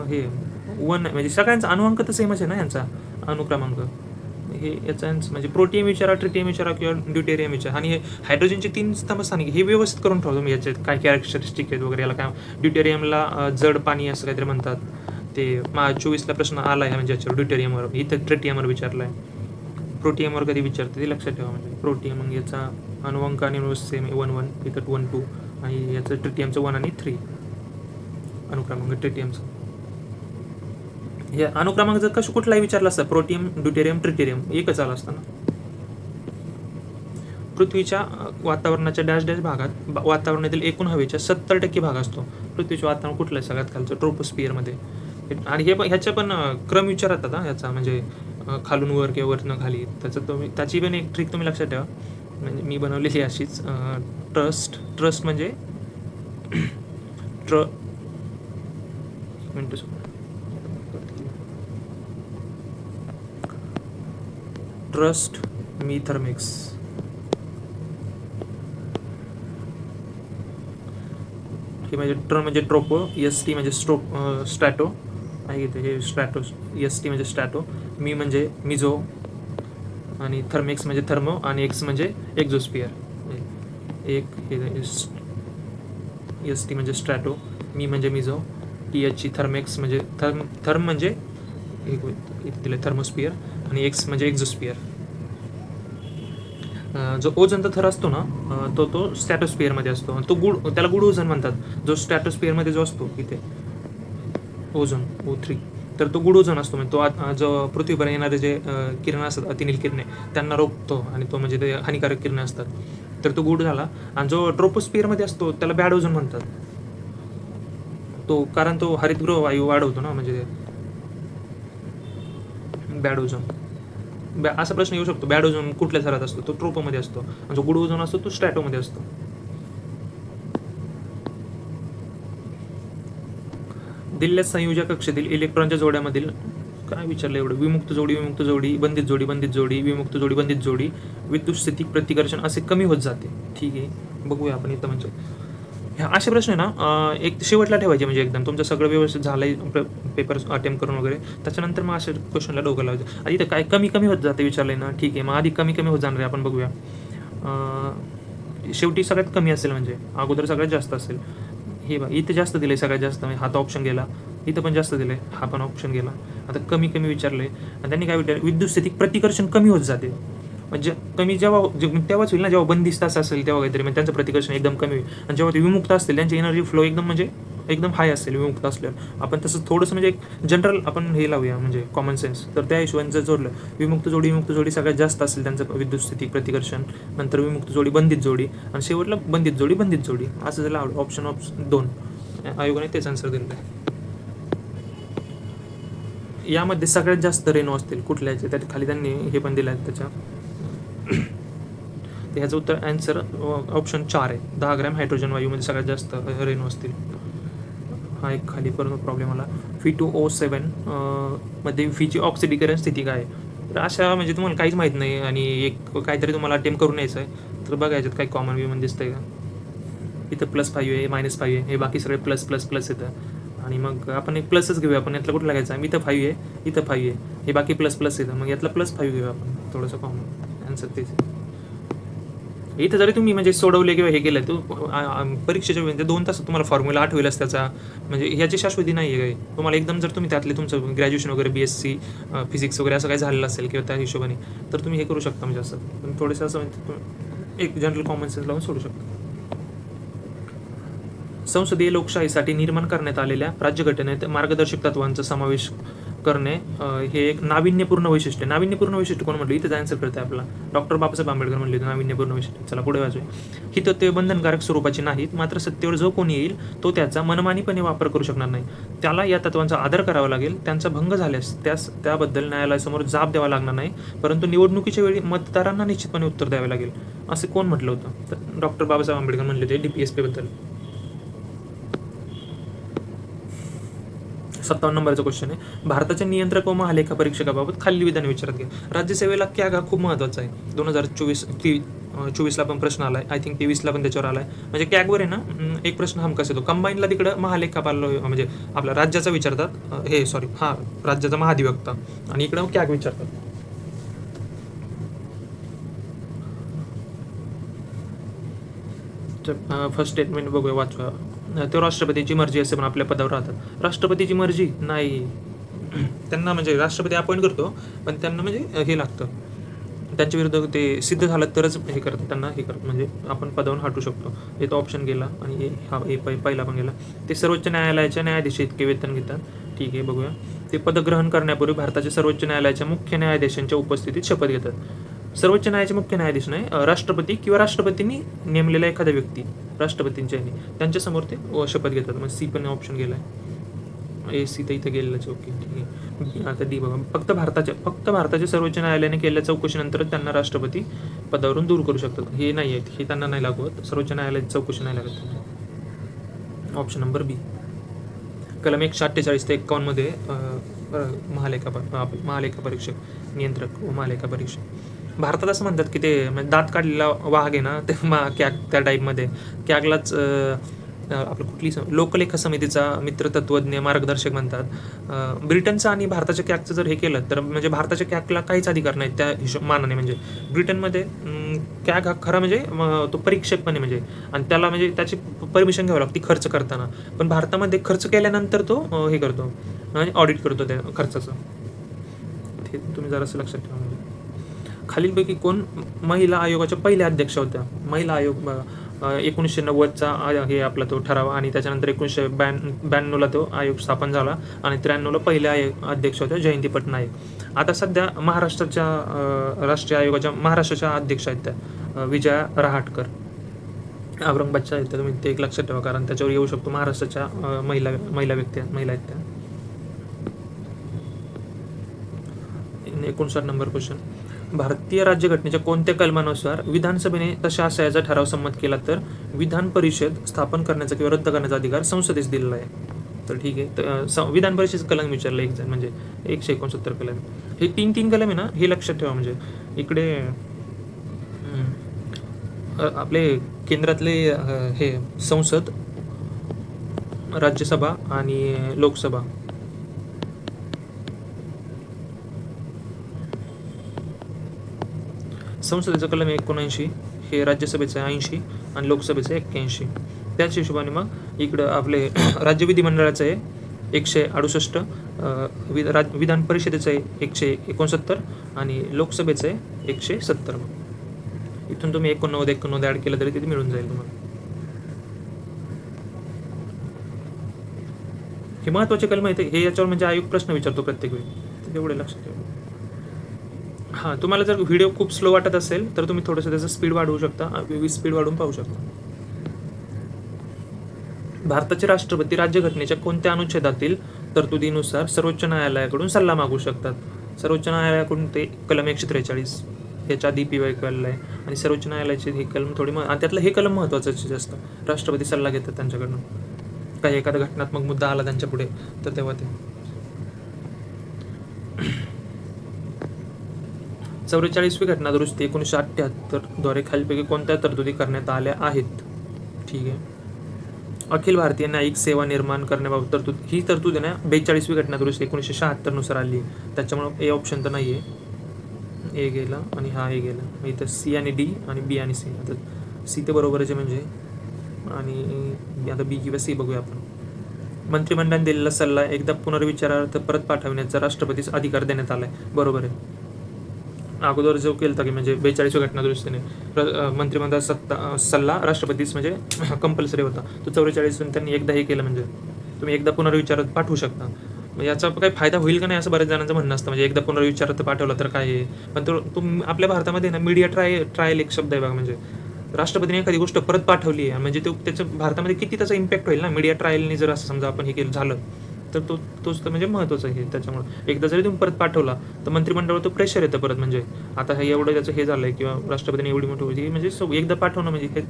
हे 1 म्हणजे सगळ्यांचा अणुअंक तर सेमच आहे ना यांचा अनुक्रमांक. हे याचा म्हणजे प्रोटियम विचारा, ट्रिटियम विचारा किंवा ड्यूटेरियम विचारा. आणि हे हायड्रोजनचे 3 स्तंभस्थानिक हे व्यवस्थित करून ठेवतो मी. याच्यात काय कॅरेक्टरिस्टिक आहेत वगैरे. याला काय ड्यूटेरियमला जड पाणी असं काहीतरी म्हणतात. ते 24ला प्रश्न आला आहे म्हणजे याच्यावर ड्यूटेरियमवर. इथं ट्रिटियमवर विचारला आहे. प्रोटियमवर कधी विचारते ते लक्षात ठेवा. म्हणजे प्रोटियम मग याचा अणुअंक आणि सेम 1, इथं 1, 2 आणि याचं ट्रिटियमचं 1 आणि 3 अनुक्रमांक ट्रिटियमचं. हे अनुक्रमांक जर कुठलाही विचारला असता, प्रोटियम, ड्यूटेरियम, ट्रिटेरियम एकच आला असताना. पृथ्वीच्या वातावरणाच्या डॅश डॅश भागात वातावरणातील एकूण हवेच्या 70% भाग असतो. पृथ्वीचे वातावरण कुठलं आहे सगळ्यात खालचं? ट्रोपोस्फिअरमध्ये. आणि हे ह्याच्या पण क्रम विचारतात ह्याचा, म्हणजे खालून वर किंवा वरनं खाली. त्याची पण एक ट्रिक तुम्ही लक्षात ठेवा. म्हणजे मी बनवलेली अशीच. ट्रस्ट म्हणजे ट्रस्ट मीथर्मिक्स. हे म्हणजे ट्रोपो, ST म्हणजे स्ट्रॅटो आहे इथे. हे स्ट्रॅटो, ST म्हणजे स्ट्रॅटो, मी म्हणजे मिझो, आणि थर्मिक्स म्हणजे थर्मो, आणि एक्स म्हणजे एक्झोस्फिअर. एक हे ST म्हणजे स्ट्रॅटो, मी म्हणजे मिझो, TH थर्मिक्स म्हणजे थर्म म्हणजे एक इथे दिलं थर्मोस्फिअर आणि एक्स म्हणजे एक्झोस्फिअर. जो ओझोनचा थर असतो ना तो स्ट्रॅटोस्फिअरमध्ये असतो. त्याला गुड ओझोन म्हणतात. जो स्ट्रॅटोस्फिअरमध्ये जो असतो इथे ओझोन O3, तर तो गुड ओझोन असतो. म्हणजे तो जो पृथ्वीवर येणारे जे किरण असतात अतिनील किरणे त्यांना रोखतो आणि तो म्हणजे ते हानिकारक किरणे असतात, तर तो गुड झाला. आणि जो ट्रोपोस्फिअरमध्ये असतो त्याला बॅड ओझोन म्हणतात. तो कारण तो हरितगृह वायू वाढवतो ना, म्हणजे बॅड ओझोन. असा प्रश्न येऊ शकतो, बॅड ओझोन कुठल्या थरात असतो? तो ट्रोपोमध्ये असतो. आणि जो गुड ओझोन असतो तो स्ट्रॅटोमध्ये असतो. दिलेल्या संयोजक कक्षेतील इलेक्ट्रॉनच्या जोड्यामधील काय विचारलं एवढं? विमुक्त जोडी, विमुक्त जोडी, बंधित जोडी, बंधित जोडी, विमुक्त जोडी, बंधित जोडी, विद्युत स्थिती प्रतिकर्षण असे कमी होत जाते. ठीक आहे, बघूया आपण इथं. म्हणजे ह्या असे प्रश्न आहे ना एक शेवटला ठेवायचे, म्हणजे एकदम तुमचं सगळं व्यवस्थित झालंय पेपर अटेम्प्ट करून वगैरे, त्याच्यानंतर मग अशा क्वेश्चनला डोकं लावायचं. आधी तर काय कमी कमी होत जाते विचारलंय ना, ठीक आहे, मग आधी कमी कमी होत जाणार आहे. आपण बघूया. शेवटी सगळ्यात कमी असेल म्हणजे अगोदर सगळ्यात जास्त असेल. हे बघा इथे जास्त दिलं आहे, सगळ्यात जास्त. म्हणजे हा तर ऑप्शन गेला, इथं पण जास्त दिलं आहे, हा पण ऑप्शन गेला. आता कमी कमी विचारलं आहे आणि त्यांनी काय विचारलं? विद्युत स्थिती प्रतिकर्षण कमी होत जाते. म्हणजे कमी तेव्हाच होईल ना जेव्हा बंदिस्त असेल तेव्हा काहीतरी, म्हणजे त्यांचं प्रतिकर्षण एकदम कमी होईल. आणि जेव्हा ते विमुक्त असतील त्यांची एनर्जी फ्लो एकदम म्हणजे एकदम हाय असेल विमुक्त असल्यावर. आपण तसं थोडंसं म्हणजे एक जनरल आपण हे लावूया, म्हणजे कॉमन सेन्स. तर त्या हिशोबाने जर जोडलं, विमुक्त जोडी सगळ्यात जास्त असेल त्यांचं विद्युत स्थिती प्रतिकर्षण, नंतर विमुक्त जोडी, बंधित जोडी, आणि शेवटला बंधित जोडी असं झालं. ऑप्शन 2 आयोगाने तेच आन्सर दिलेलं आहे. यामध्ये सगळ्यात जास्त रेणू असतील कुठल्याचे, त्यात खाली त्यांनी हे पण दिलं आहे त्याच्या. ह्याचं उत्तर आन्सर ऑप्शन 4 आहे. 10 ग्रॅम हायड्रोजन वायूमध्ये सगळ्यात जास्त रेणू असतील. हा एक खाली परत प्रॉब्लेम आला. Fe2O7 मध्ये फीची ऑक्सिडीकरण स्थिती काय आहे? तर अशा म्हणजे तुम्हाला काहीच माहीत नाही आणि एक काहीतरी तुम्हाला अटेम्प्ट करून यायचं आहे, तर बघायच्यात काही कॉमन विमन दिसतंय का. इथं +5 आहे, -5 आहे, हे बाकी सगळे प्लस येतं. आणि मग आपण एक प्लसच घेऊया. आपण यातला कुठला घ्यायचा? इथं 5 आहे, इथं 5 आहे, हे बाकी प्लस येतं. मग यातला +5 घेऊया आपण, थोडंसं कॉमन. आन्सर तेच आहे. इथं जरी तुम्ही म्हणजे सोडवले किंवा हे केलं, तो परीक्षेच्या म्हणजे 2 तासात तुम्हाला फॉर्म्युला आठवेलच त्याचा. म्हणजे ह्याची शाश्वती नाही आहे काही. तुम्हाला एकदम जर तुम्ही त्यातले तुमचं ग्रॅज्युएशन वगैरे BSc फिजिक्स वगैरे असं काही झालेलं असेल किंवा त्या हिशोबाने, तर तुम्ही हे करू शकता. म्हणजे असं पण थोडंसं असं म्हणजे एक जनरल कॉमन सेन्स लावून सोडू शकता. संसदीय लोकशाहीसाठी निर्माण करण्यात आलेल्या राज्यघटनेत मार्गदर्शक तत्वांचा समावेश करणे हे एक नाविन्यपूर्ण वैशिष्ट्य. नाविन्यपूर्ण वैशिष्ट्य कोण म्हटलं? इथं आन्सर करते आपला डॉक्टर बाबासाहेब आंबेडकर म्हणले होते नाविन्यपूर्ण वैशिष्ट्य. चला पुढे वाचूया. ही तत्त्वे बंधनकारक स्वरूपाची नाहीत, मात्र सत्तेवर जो कोणी येईल तो त्याचा मनमानीपणे वापर करू शकणार नाही. त्याला या तत्वांचा आदर करावा लागेल. त्यांचा भंग झाल्यास त्याबद्दल न्यायालयासमोर जाब द्यावा लागणार नाही, परंतु निवडणुकीच्या वेळी मतदारांना निश्चितपणे उत्तर द्यावे लागेल. असे कोण म्हटलं होतं? तर डॉक्टर बाबासाहेब आंबेडकर म्हणले होते DPSP बद्दल. 57 नंबरचा क्वेश्चन आहे. भारताच्या नियंत्रक व महालेखा परीक्षकाबाबत खालील विधान विचारत घ्या. राज्यसेवेला कॅग हा खूप महत्त्वाचा आहे. 2024ला पण प्रश्न आलाय, आय थिंक 23ला पण त्याच्यावर आलाय. म्हणजे कॅगवर आहे ना एक प्रश्न हमखास येतो. कंबाईनला तिकडं महालेखापाल म्हणजे आपला राज्याचा विचारतात, राज्याचा महाधिवक्ता, आणि इकडं कॅग विचारतात. फर्स्ट स्टेटमेंट बघूया, वाचूया. तो राष्ट्रपतीची मर्जी असे पण आपल्या पदावर राहतात. राष्ट्रपतीची मर्जी नाही, त्यांना म्हणजे राष्ट्रपती अपॉइंट करतो, पण त्यांना म्हणजे हे लागतं, त्यांच्या विरुद्ध ते सिद्ध झालं तरच हे करतात, त्यांना हे करतात, म्हणजे आपण पदावरून हटू शकतो. हे तो ऑप्शन गेला आणि हे पहिला पण गेला. ते सर्वोच्च न्यायालयाच्या न्यायाधीश इतके वेतन घेतात. ठीक आहे, बघूया. ते पद ग्रहण करण्यापूर्वी भारताच्या सर्वोच्च न्यायालयाच्या मुख्य न्यायाधीशांच्या उपस्थितीत शपथ घेतात. सर्वोच्च न्यायालयाचे मुख्य न्यायाधीश नाही, राष्ट्रपती किंवा राष्ट्रपतींनी नेमलेला एखादा व्यक्ती, राष्ट्रपतींच्या त्यांच्यासमोर ते शपथ घेतात. मग सी पण ऑप्शन गेला आहे. AC तर इथं गेलेलंच. ओके, ठीक आहे. आता D बघा. फक्त भारताच्या सर्वोच्च न्यायालयाने केलेल्या चौकशीनंतर त्यांना राष्ट्रपती पदावरून दूर करू शकतात. हे नाही आहेत, हे त्यांना नाही लागू होत. सर्वोच्च न्यायालयाची चौकशी नाही लागत. Option number B. कलम 148 ते 51 मध्ये महालेखा परीक्षक, नियंत्रक व महालेखा परीक्षक. भारतात असं म्हणतात की ते म्हणजे दात काढलेला वाघ आहे ना, ते कॅग त्या टाईपमध्ये. कॅगलाच आपलं कुठली लोकलेखा समितीचा मित्र तत्वज्ञ मार्गदर्शक म्हणतात. ब्रिटनचं आणि भारताच्या कॅगचं जर हे केलं तर म्हणजे भारताच्या कॅगला काहीच अधिकार नाही त्या मानाने. म्हणजे ब्रिटनमध्ये कॅग हा खरा म्हणजे तो परीक्षक पण आहे, म्हणजे आणि त्याला म्हणजे त्याची परमिशन घ्यावी लागते खर्च करताना. पण भारतामध्ये खर्च केल्यानंतर तो हे करतो, म्हणजे ऑडिट करतो त्या खर्चाचं. हे तुम्ही जरासं लक्षात ठेवा. म्हणजे खालीलपैकी कोण महिला आयोगाच्या पहिल्या अध्यक्ष होत्या? महिला आयोग 1990चा हे आपला तो ठराव आणि त्याच्यानंतर 1992ला तो आयोग स्थापन झाला आणि 93ला पहिल्या अध्यक्ष होत्या जयंती पटनायक. आता सध्या महाराष्ट्राच्या राष्ट्रीय आयोगाच्या महाराष्ट्राच्या अध्यक्ष आहेत त्या विजया रहाटकर. औरंगाबादच्या आहेत त्या, तुम्ही ते एक लक्षात ठेवा कारण त्याच्यावर येऊ शकतो. महाराष्ट्राच्या महिला व्यक्ती महिला आहेत त्या. 59 नंबर क्वेश्चन. भारतीय राज्यघटनेच्या कोणत्या कलमानुसार विधानसभेने तशा आशयाचा ठराव संमत केला तर विधान परिषद स्थापन करण्याचा किंवा रद्द करण्याचा अधिकार संसदेस दिलेला आहे? तर ठीक आहे, तर विधान परिषदेचं कलम विचारलं एक जण, म्हणजे 169 कलम. हे 3 कलम आहे ना, हे लक्षात ठेवा. म्हणजे इकडे आपले केंद्रातले हे संसद, राज्यसभा आणि लोकसभा, संसदेचं कलम 79, हे राज्यसभेचं 80 आणि लोकसभेचं 81. त्याच हिशोबाने मग इकडं आपले राज्य विधिमंडळाचं आहे 168, विधान परिषदेचं आहे 169 आणि लोकसभेचं आहे 170. मग इथून तुम्ही 89 ॲड केलं तरी तिथे मिळून जाईल तुम्हाला. हे महत्त्वाचे कलम आहेत हे, याच्यावर म्हणजे आयोग प्रश्न विचारतो प्रत्येक वेळी, एवढे लक्षात ठेवा. हां, तुम्हाला जर व्हिडिओ खूप स्लो वाटत असेल तर तुम्ही थोडंसं त्याचं स्पीड वाढवू शकता, स्पीड वाढवून पाहू शकता. भारताचे राष्ट्रपती राज्यघटनेच्या कोणत्या अनुच्छेदातील तरतुदीनुसार सर्वोच्च न्यायालयाकडून सल्ला मागू शकतात? सर्वोच्च न्यायालयाकडून ते कलम 143, याच्या आधी PY कलम आहे आणि सर्वोच्च न्यायालयाचे हे कलम थोडी आणि त्यातलं हे कलम महत्त्वाचं जास्त. राष्ट्रपती सल्ला घेतात त्यांच्याकडनं, काही एखादा घटनात्मक मुद्दा आला त्यांच्या पुढे तर तेव्हा ते. 44वी घटना दुरुस्ती 1978 द्वारे खालीलपैकी कोणत्या तरतुदी करण्यात आल्या आहेत? ठीक आहे, अखिल भारतीय न्यायिक सेवा निर्माण करण्याबाबत तरतूद, ही तरतूद आहे ना 42वी घटना दुरुस्ती 1976 नुसार आली आहे. त्याच्यामुळं ए ऑप्शन तर नाही आहे, ए गेला आणि हा ए गेला. इथं C आणि D आणि B आणि C. आता C ते बरोबरच आहे म्हणजे, आणि आता B किंवा C बघूया आपण. मंत्रिमंडळाने दिलेला सल्ला एकदा पुनर्विचारार्थ परत पाठवण्याचा राष्ट्रपतीस अधिकार देण्यात आलाय. बरोबर आहे. अगोदर जो केलं की म्हणजे 42वी घटना दुरुस्तीने मंत्रिमंडळ सल्ला राष्ट्रपतीस म्हणजे कंपल्सरी होता. तो 44 त्यांनी एकदा हे केलं म्हणजे तुम्ही एकदा पुनर्विचारात पाठवू शकता. म्हणजे याचा काही फायदा होईल का नाही असं बऱ्याच जणांचं म्हणणं असतं. म्हणजे एकदा पुनर्विचारात पाठवलं तर काय आहे, पण तो आपल्या भारतामध्ये ना मीडिया ट्रायल एक शब्द आहे बघा. म्हणजे राष्ट्रपतीने एखादी गोष्ट परत पाठवली आहे म्हणजे त्याचं भारतामध्ये किती त्याचा इम्पॅक्ट होईल ना मीडिया ट्रायलने, जर असं समजा आपण हे केलं झालं तर तोच तर म्हणजे महत्त्वाचं आहे. त्याच्यामुळे एकदा जरी तुम्ही परत पाठवला तर मंत्रिमंडळावर तो प्रेशर येतं परत. म्हणजे आता हे एवढं त्याचं हे झालं आहे किंवा राष्ट्रपतीने एवढी मोठी होती म्हणजे एकदा पाठवणं म्हणजे हे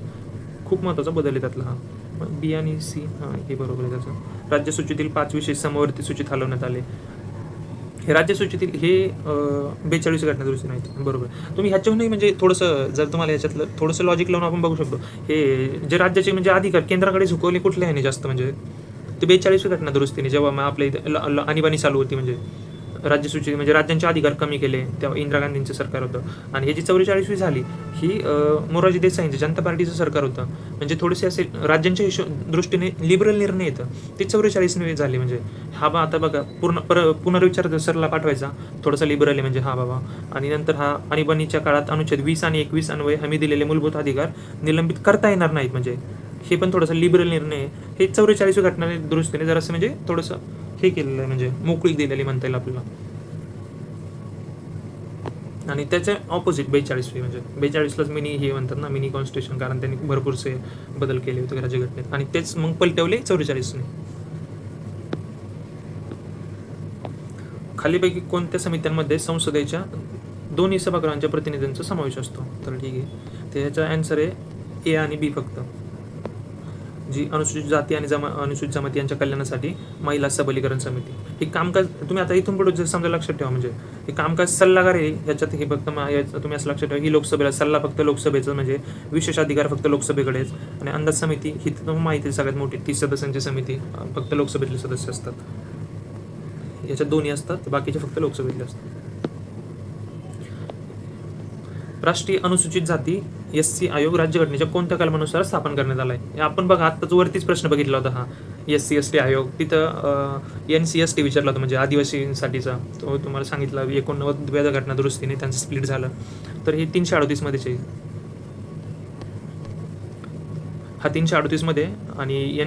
खूप महत्त्वाचा बदल आहे त्यातला. हा B आणि C हां हे बरोबर आहे त्याचं. राज्यसूचीतील 5 विषय समवर्ती सूचीत हलवण्यात आले. हे राज्यसूचीतील हे 42 घटना दुरुस्ती नाहीत. बरोबर. तुम्ही ह्याच्याहूनही म्हणजे थोडंसं जर तुम्हाला ह्याच्यातलं थोडंसं लॉजिक लावून आपण बघू शकतो. हे जे राज्याचे म्हणजे अधिकार केंद्राकडे झुकवले कुठले आहे जास्त म्हणजे ते 42वी घटना दुरुस्तीने जेव्हा मग आपल्या इथे आणीबाणी चालू होती म्हणजे राज्यसूची म्हणजे राज्यांचे अधिकार कमी केले तेव्हा इंदिरा गांधींचं सरकार होतं. आणि हे जी 44वी झाली ही मोरारजी देसाईंचं जनता पार्टीचं सरकार होतं. म्हणजे थोडेसे असे राज्यांच्या दृष्टीने लिबरल निर्णय येतं ते 44वी झाले. म्हणजे हा बा आता बघा पुनर्विचार सरला पाठवायचा थोडासा लिबरल आहे म्हणजे हा बाबा. आणि नंतर हा आणीबाणीच्या काळात अनुच्छेद 20 आणि 21 अन्वये हमी दिलेले मूलभूत अधिकार निलंबित करता येणार नाहीत. म्हणजे हे पण थोडासा लिबरल निर्णय आहे. हे 44वी घटना दुरुस्तीने जरासं म्हणजे थोडंसं हे केलेलं आहे म्हणजे मोकळीक दिलेली म्हणता येईल आपल्याला. आणि त्याच्या ऑपोजिट 42वी म्हणजे 42लाच मिनी हे म्हणतात ना मिनी कॉन्स्टिट्यूशन, कारण त्यांनी भरपूरसे बदल केले होते राज्यघटनेत आणि तेच मग पलटवले 44ने. खालीपैकी कोणत्या समित्यांमध्ये संसदेच्या दोन्ही सभागृहांच्या प्रतिनिधींचा समावेश असतो? तर ठीक आहे, तर ह्याचा आन्सर आहे A आणि B फक्त. जी अनुसूचित जाती आणि अनुसूचित जमाती यांच्या कल्याणासाठी महिला सबलीकरण समिती हे कामकाज तुम्ही आता इथून पुढे जर समजा लक्षात ठेवा म्हणजे हे कामकाज सल्लागार आहे. ह्याच्यात हे फक्त तुम्ही असं लक्षात ठेवा ही लोकसभेला सल्ला फक्त लोकसभेचं म्हणजे विशेष अधिकार फक्त लोकसभेकडेच. आणि अंदाज समिती ही माहिती आहे सगळ्यात मोठी 30 सदस्यांची समिती फक्त लोकसभेतले सदस्य असतात. याच्यात दोन्ही असतात, बाकीचे फक्त लोकसभेतले असतात. राष्ट्रीय अनुसूचित जाती SC आयोग राज्यघटनेच्या कोणत्या कलमानुसार स्थापन करण्यात आलाय? आपण बघा आत्ताच वरतीच प्रश्न बघितला होता. हा SC ST आयोग, तिथं NCST विचारला होता, म्हणजे आदिवासींसाठीचा. तो तुम्हाला सांगितला 89व्या घटना दुरुस्तीने त्यांचं स्प्लिट झालं. तर हे 338 मध्येच आहे. हा 338 मध्ये, आणि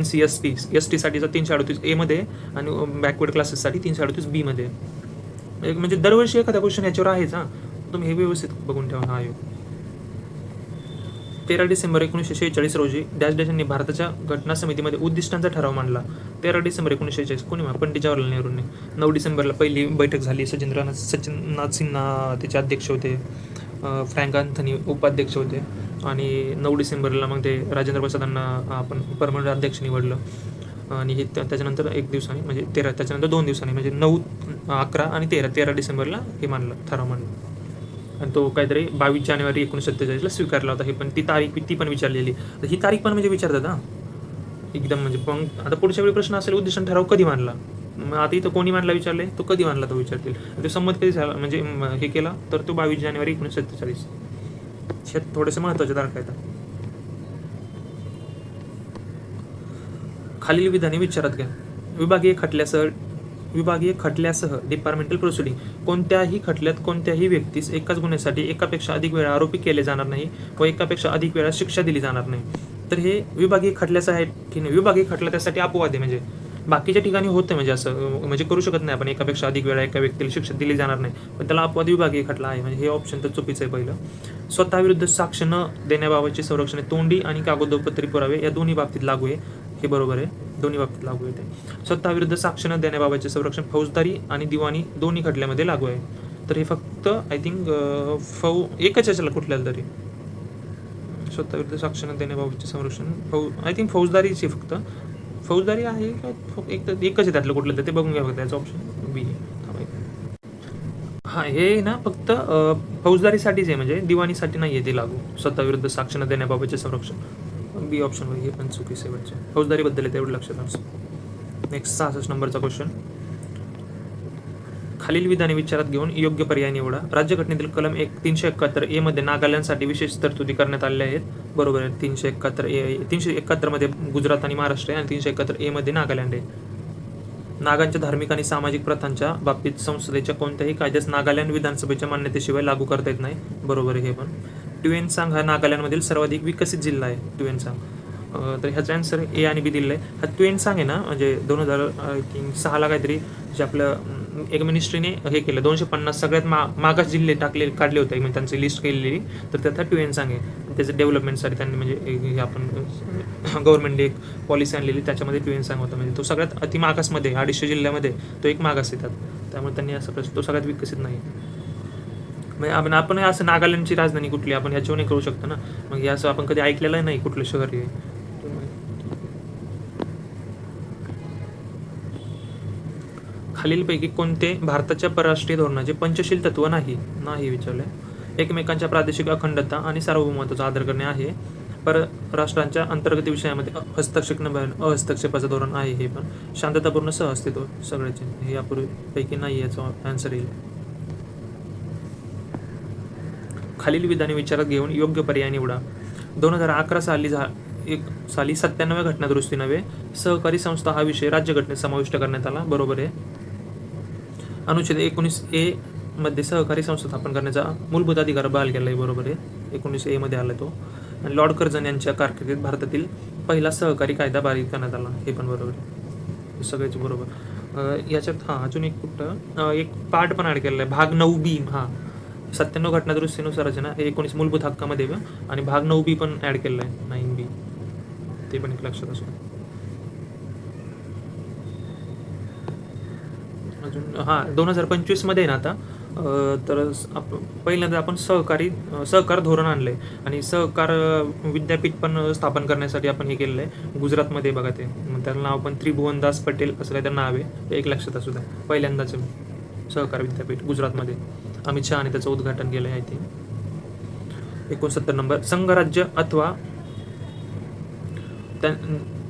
ST साठीचा 338 A मध्ये, आणि बॅकवर्ड क्लासेससाठी 338 B मध्ये. म्हणजे दरवर्षी एखादा क्वेश्चन याच्यावर आहेच. हां, तुम्ही हे व्यवस्थित बघून ठेवा. हा आयोग 13 डिसेंबर 1946 रोजी डॅश यांनी भारताच्या घटना समितीमध्ये उद्दिष्टांचा ठराव मांडला. 13 डिसेंबर 1946 कोणी पंडित जवाहरलाल नेहरूंनी. 9 डिसेंबरला पहिली बैठक झाली. सचिननाथ सिन्हा त्याचे अध्यक्ष होते. फ्रँक अँथनी उपाध्यक्ष होते. आणि 9 डिसेंबरला मग ते राजेंद्र प्रसादांना आपण परमनंट अध्यक्ष निवडलं. आणि हे त्याच्यानंतर एक दिवसांनी, म्हणजे त्याच्यानंतर 2 दिवसांनी, म्हणजे 9, 11 आणि 13 डिसेंबरला हे मानलं, ठराव मानलं. आणि तो काहीतरी 22 जानेवारी 1947ला स्वीकारला होता. हे पण ती पण विचारलेली. तर ही तारीख पण म्हणजे विचारतात हां एकदम. म्हणजे पण आता पुढच्या वेळी प्रश्न असेल उद्दिष्ट ठराव कधी मानला. मग आता इथं कोणी मानला विचारले, तो कधी मानला तो विचारतील. तो संमत कधी झाला, म्हणजे हे केला तर तो 22 जानेवारी 1947. ह्यात थोडेसे महत्त्वाचे तारखा आहेत. खालील विधाने विचारात घ्या. विभागीय खटल्यासह डिपार्टमेंटल प्रोसिडिंग. कोणत्याही खटल्यात कोणत्याही व्यक्तीस एकाच गुन्ह्यासाठी एकापेक्षा अधिक वेळा आरोपी केले जाणार नाही व एकापेक्षा अधिक वेळा शिक्षा दिली जाणार नाही. तर हे विभागीय खटल्याचं आहे की नाही. विभागीय खटला त्यासाठी अपवाद आहे. म्हणजे बाकीच्या ठिकाणी होतं, म्हणजे असं म्हणजे करू शकत नाही आपण एकापेक्षा अधिक वेळा एका व्यक्तीला शिक्षा दिली जाणार नाही, पण त्याला अपवाद विभागीय खटला आहे. म्हणजे हे ऑप्शन तर चुकीचं आहे पहिलं. स्वतःविरुद्ध साक्ष न देण्याबाबतचे संरक्षण तोंडी आणि कागदोपत्री पुरावे या दोन्ही बाबतीत लागू आहे. हे बरोबर आहे, दोन्ही बाबतीत लागू आहे ते. स्वतःविरुद्ध साक्ष न देण्याबाबतचे संरक्षण फौजदारी आणि दिवाणी दोन्ही खटल्यामध्ये लागू आहे. तर हे फक्त आय थिंक एकच याच्याला कुठल्याला तरी स्वतःविरुद्ध साक्ष न देण्याबाबतचे संरक्षण आय थिंक फौजदारीची, फक्त फौजदारी आहे का एकच आहे त्यातलं कुठलं तर ते बघून घ्या फक्त. त्याचं ऑप्शन बी. हां, हे ना फक्त फौजदारीसाठीच आहे, म्हणजे दिवाणीसाठी नाही आहे ते लागू. स्वतःविरुद्ध साक्ष न देण्याबाबतचे संरक्षण बी ऑप्शन होईल. हे पण चुकीचं आहे बच्चे. फौजदारीबद्दल आहे तेवढं लक्षात असं. नेक्स्ट 66 नंबरचा क्वेश्चन. खालील विधाने विचारात घेऊन योग्य पर्याय निवडा. राज्यघटनेतील कलम 371 A मध्ये नागालँडसाठी विशेष तरतुदी करण्यात आलेल्या आहेत. बरोबर आहे. 371 मध्ये गुजरात आणि महाराष्ट्र आहे, आणि 371 A मध्ये नागालँड आहे. नागांच्या धार्मिक आणि सामाजिक प्रथांच्या बाबतीत संसदेच्या कोणत्याही कायद्यास नागालँड विधानसभेच्या मान्यतेशिवाय लागू करता येत नाही. बरोबर आहे हे पण. ट्युएनसांग हा नागालँडमधील सर्वाधिक विकसित जिल्हा आहे. ट्युएनसांग. तर ह्याचा आन्सर A आणि B दिलेला आहे. हा ट्युएनसांग आहे ना, म्हणजे 2006ला काहीतरी जे आपलं एक मिनिस्ट्रीने हे केलं, 250 सगळ्यात मागास जिल्हे काढले होते, म्हणजे त्यांची लिस्ट केलेली. तर त्यात हा ट्युएनसांग आहे. त्याचं डेव्हलपमेंटसाठी त्यांनी म्हणजे आपण गव्हर्नमेंटने एक पॉलिसी आणलेली, त्याच्यामध्ये ट्युएनसांग होता. म्हणजे तो सगळ्यात अति मागासमध्ये 250 जिल्ह्यामध्ये तो एक मागास येतात. त्यामुळे त्यांनी असं तो सगळ्यात विकसित नाही. म्हणजे आपण असं नागालँडची राजधानी कुठली आपण ह्याच्यावर नाही करू शकतो ना. मग हे असं आपण कधी ऐकलेलं नाही कुठलं शहर आहे. खालीलपैकी कोणते भारताच्या परराष्ट्रीय धोरणाचे पंचशील तत्व नाही विचारले. एकमेकांच्या प्रादेशिक अखंडता आणि सार्वभौमत्वाचा आदर करणे आहे. परराष्ट्रांच्या अंतर्गत विषयामध्ये हस्तक्षेप न अहस्तक्षेपाचं धोरण आहे. हे पण शांततापूर्ण सहअस्तित्व सगळ्याचे. हे यापूर्वीपैकी नाही याचा आन्सर येईल. खालील विधाने विचारात घेऊन योग्य पर्याय निवडा. 2011 साली 97व्या घटना दुरुस्ती नव्हे सहकारी संस्था हा विषय राज्यघटनेत समाविष्ट करण्यात आला. बरोबर आहे. अनुच्छेद 19A मध्ये सहकारी संस्था स्थापन करण्याचा मूलभूत अधिकार बहाल केला आहे. बरोबर आहे. 19A मध्ये आला तो. आणि लॉर्ड कर्झन यांच्या कारकिर्दीत भारतातील पहिला सहकारी कायदा पारित करण्यात आला. हे पण बरोबर आहे. सगळ्याच बरोबर. याच्यात अजून एक कुठं एक पार्ट पण ॲड केलेला आहे, भाग 9B. 97 घटना दुरुस्तीनुसारच ना हे 19 मूलभूत हक्कामध्ये, आणि भाग 9B पण ॲड केलेला आहे, 9B. ते पण एक लक्षात असू. अजून 2025 मध्ये ना आता तर पहिल्यांदा आपण सहकार धोरण आणलंय, आणि सहकार विद्यापीठ पण स्थापन करण्यासाठी आपण हे केलेलं आहे गुजरातमध्ये. बघा ते त्याला नाव पण त्रिभुवनदास पटेल असं काही नाव आहे. ते एक लक्षात असू द्या. पहिल्यांदाच सहकार विद्यापीठ गुजरातमध्ये. अमित शहाने त्याचं उद्घाटन केलं आहे. I think 69 number. संघराज्य अथवा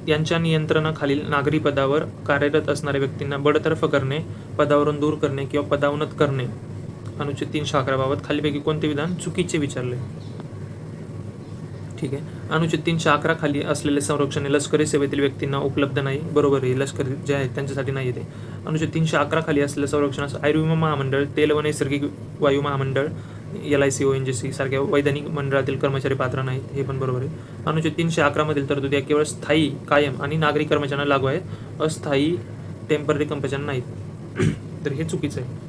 यांच्या नियंत्रणाखालील नागरी पदावर कार्यरत असणाऱ्या व्यक्तींना बडतर्फ करणे, पदावरून दूर करणे किंवा पदावनत करणे अनुच्छेद 311 बाबत खालीपैकी कोणते विधान चुकीचे विचारले. ठीक आहे. अनुच्छेद 311 खाली असलेले संरक्षण हे लष्करी सेवेतील व्यक्तींना उपलब्ध नाही. बरोबर आहे, लष्करी जे आहेत त्यांच्यासाठी नाही आहे ते. अनुच्छेद 311 खाली असलेलं संरक्षणास आयुर्विमा महामंडळ, तेल व नैसर्गिक वायू महामंडळ, LIC, ONGC सारख्या वैधानिक मंडळातील कर्मचारी पात्र नाहीत. हे पण बरोबर आहे. अनुच्छेद 311 मधील तरतुदी केवळ स्थायी, कायम आणि नागरी कर्मचाऱ्यांना लागू आहेत, अस्थायी टेम्पररी कर्मचाऱ्यांना नाहीत. तर हे चुकीचं आहे.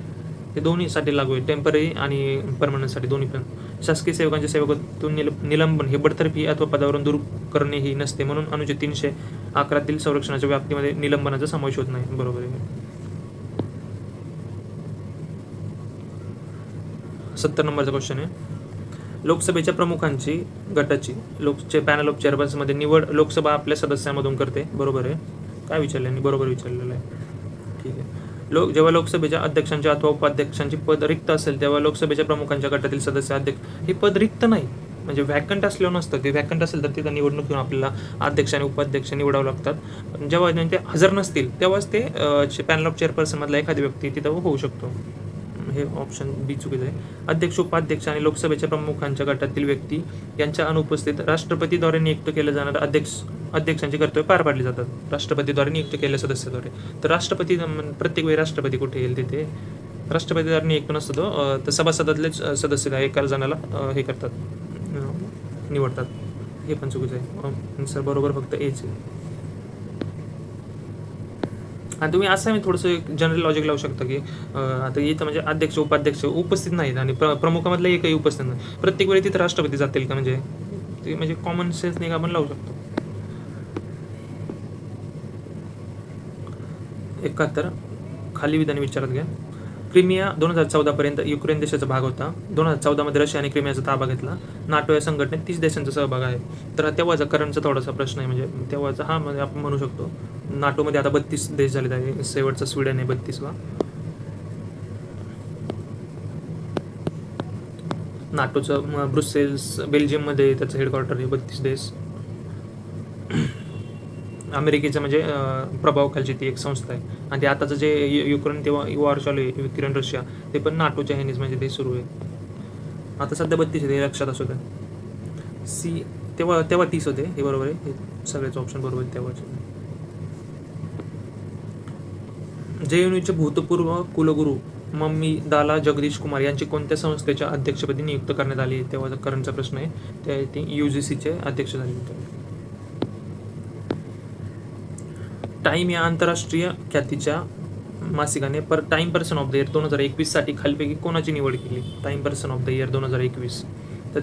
हे दोन्हीसाठी लागू आहे, टेम्पररी आणि परमनंटसाठी दोन्ही पण. शासकीय सेवकांचे सेवकातून निलंबन हे बडतर्फी अथवा पदावरून दूर करणे ही नसते, म्हणून अनुच्छेद 311 संरक्षणाच्या व्याप्तीमध्ये निलंबनाचा समावेश होत नाही. बरोबर आहे. 70 नंबरचा क्वेश्चन आहे. लोकसभेच्या प्रमुखांची गटाची पॅनल ऑफ चेअरपर्सनमध्ये निवड लोकसभा आपल्या सदस्यांमधून करते. बरोबर आहे. काय विचारलं? बरोबर विचारलेलं आहे. ठीक आहे. जेव्हा लोकसभेच्या अध्यक्षांच्या अथवा उपाध्यक्षांची पद रिक्त असेल तेव्हा लोकसभेच्या प्रमुखांच्या गटातील सदस्य अध्यक्ष हे पद रिक्त नाही, म्हणजे व्हॅकंट असल्यावर नसतं ते. व्हॅकंट असेल तर तिथं निवडणूक घेऊन आपल्याला अध्यक्ष आणि उपाध्यक्ष निवडावं लागतात. पण जेव्हा ते हजर नसतील तेव्हाच ते पॅनल ऑफ चेअरपर्सनमधला एखादी व्यक्ती तिथं होऊ शकतो. हे ऑप्शन बी चुकीचं आहे. अध्यक्ष, उपाध्यक्ष आणि लोकसभेच्या प्रमुखांच्या गटातील व्यक्ती यांच्या अनुपस्थित राष्ट्रपतीद्वारे नियुक्त केले जाणारे अध्यक्षांची कर्तव्य पार पाडली जातात. राष्ट्रपतीद्वारे नियुक्त केलेल्या सदस्याद्वारे. तर राष्ट्रपती प्रत्येक वेळी राष्ट्रपती कुठे येईल तिथे राष्ट्रपतीद्वारे नियुक्त नसतो तो, तर सभासदातलेच सदस्य एका जणाला हे करतात, निवडतात. हे पण चुकीचं आहे. सर बरोबर फक्त एच आहे. आणि तुम्ही असं मी थोडंसं जनरल लॉजिक लावू शकता की आता इथं म्हणजे अध्यक्ष, उपाध्यक्ष उपस्थित नाहीत आणि प्रमुखामधलं एकही उपस्थित नाही, प्रत्येक वेळी तिथं राष्ट्रपती जातील का? म्हणजे ते म्हणजे कॉमन सेन्सने आपण लावू शकतो. 71 खाली विधान विचारात घ्या. क्रिमिया 2014 पर्यंत युक्रेन देशाचा भाग होता. 2014 मध्ये रशिया आणि क्रिमियाचा ताबा घेतला. नाटो या संघटनेत 30 देशांचा सहभाग आहे. तर तेव्हाचा करंटचा थोडासा प्रश्न आहे, म्हणजे तेव्हाचा हा म्हणजे आपण म्हणू शकतो. नाटोमध्ये आता 32 देश झालेत आहे. शेवटचा स्वीडन आहे 32वा. नाटोचं ब्रुसेल्स बेल्जियममध्ये त्याचं हेडक्वार्टर आहे. 32 देश. अमेरिकेचं म्हणजे प्रभावाखालची ती एक संस्था आहे. आणि ते आताचं जे युक्रेन तेव्हा वॉर चालू आहे, युक्रेन रशिया, ते पण नाटोच्या ह्यानेच म्हणजे ते सुरू आहे. आता सध्या 32 आहे, हे लक्षात असू द्या. सी तेव्हा 30 होते. हे बरोबर आहे. हे सगळेच ऑप्शन बरोबर आहेत तेव्हाचे. JNUचे भूतपूर्व कुलगुरू मम्मी दाला जगदीश कुमार यांची कोणत्या संस्थेच्या अध्यक्षपदी नियुक्त करण्यात आली? तेव्हाचा करंटचा प्रश्न आहे. ते UGCचे अध्यक्ष झाले होते. टाइम या आंतरराष्ट्रीय ख्यातीच्या मासिकाने Time person of the year 2021 साठी खालीपैकी कोणाची निवड केली? Time person of the year 2021. तर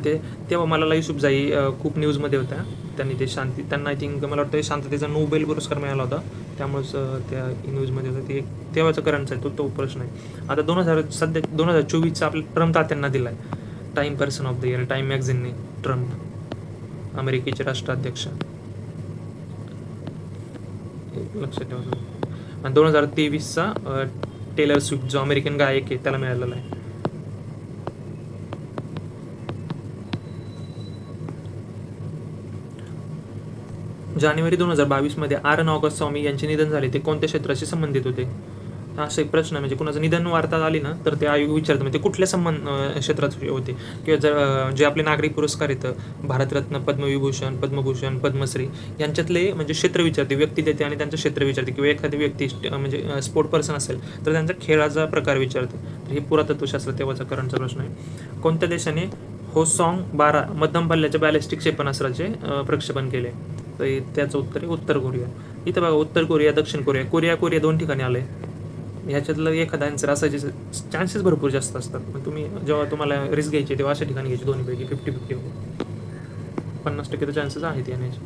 तेव्हा मला युसुफजाई खूप न्यूजमध्ये होत्या. त्यांनी ते त्यांना आय थिंक मला वाटतं शांततेचा नोबेल पुरस्कार मिळाला होता, त्यामुळेच त्या न्यूजमध्ये होतं. ते तेव्हाचा करंटचा आहे तो प्रश्न आहे. आता 2024चा आपल्या ट्रम्प तात्यांना दिला आहे Time person of the year Time मॅगझिनने. ट्रम्प अमेरिकेचे राष्ट्राध्यक्ष, लक्षात ठेवा. आणि 2023चा टेलर स्विफ्ट जो अमेरिकन गायक आहे त्याला मिळालेला आहे. जानेवारी 2022 मध्ये R. नागस्वामी यांचे निधन झाले. ते कोणत्या क्षेत्राशी संबंधित होते? असा एक प्रश्न आहे. म्हणजे कुणाचं निधन वार्ता आली ना तर ते आयोग विचारतं म्हणजे ते कुठल्या क्षेत्रात होते, किंवा जर जे आपले नागरिक पुरस्कार येतं, भारतरत्न, पद्मविभूषण, पद्मभूषण, पद्मश्री, यांच्यातले म्हणजे क्षेत्र विचारते, व्यक्ती देते आणि त्यांचं क्षेत्र विचारते. किंवा एखादी व्यक्ती म्हणजे स्पोर्ट पर्सन असेल तर त्यांचा खेळाचा प्रकार विचारते. तर हे पुरातत्वशास्त्र तेव्हाचा करंटचा प्रश्न आहे. कोणत्या देशाने होसॉंग-12 मध्यम पल्ल्याच्या बॅलिस्टिक क्षेपणास्त्राचे प्रक्षेपण केले? तर त्याचं उत्तर आहे उत्तर कोरिया. इथं बघा उत्तर कोरिया, दक्षिण कोरिया, कोरिया दोन ठिकाणी आले. ह्याच्यातलं एखादा आन्सर असायचे चान्सेस भरपूर जास्त असतात. मग तुम्ही जेव्हा तुम्हाला रिस्क घ्यायची तेव्हा अशा ठिकाणी घ्यायची, दोन्हीपैकी 50-50 होते. 50% तर चान्सेस आहेत येण्याचे.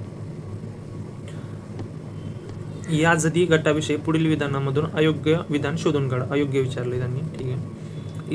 याझदी गटाविषयी पुढील विधानामधून अयोग्य विधान शोधून काढा. अयोग्य विचारले त्यांनी. ठीक आहे.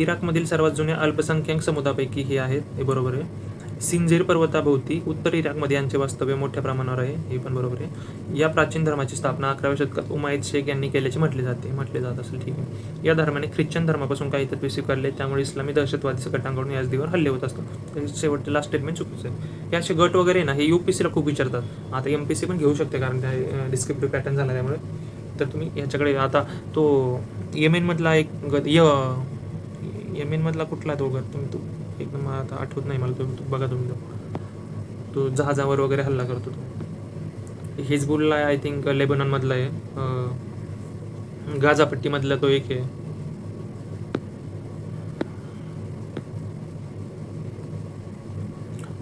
इराकमधील सर्वात जुन्या अल्पसंख्याक समुदायापैकी हे आहेत. हे बरोबर आहे. सिंजेर पर्वताभोवती उत्तर इराकमध्ये यांचे वास्तव्य मोठ्या प्रमाणावर आहे. हे पण बरोबर आहे. या प्राचीन धर्माची स्थापना 11व्या शतकात उमायद शेख यांनी केल्याचे म्हटले जात असेल. ठीक आहे. या धर्माने ख्रिश्चन धर्मापासून काही तत्त्वे स्वीकारले, त्यामुळे इस्लामी दहशतवादी गटांकडून याझदीवर हल्ले होत असतात. शेवटचे लास्ट स्टेटमेंट चुकीचं आहे. हे असे गट वगैरे ना हे UPSCला खूप विचारतात. आता MPSC पण घेऊ शकते कारण त्या डिस्क्रिप्टिव्ह पॅटर्न झाला त्यामुळे. तर तुम्ही याच्याकडे आता तो येमेनमधला एक गट येमेनमधला कुठला तो गट तुम्ही एकदम आता आठवत नाही मला, तुम्ही बघा तुम्ही तो जहाजावर वगैरे हल्ला करतो तो. हिजबुल्ला आय थिंक लेबनॉनमधला आहे. गाझापट्टीमधला तो एक आहे.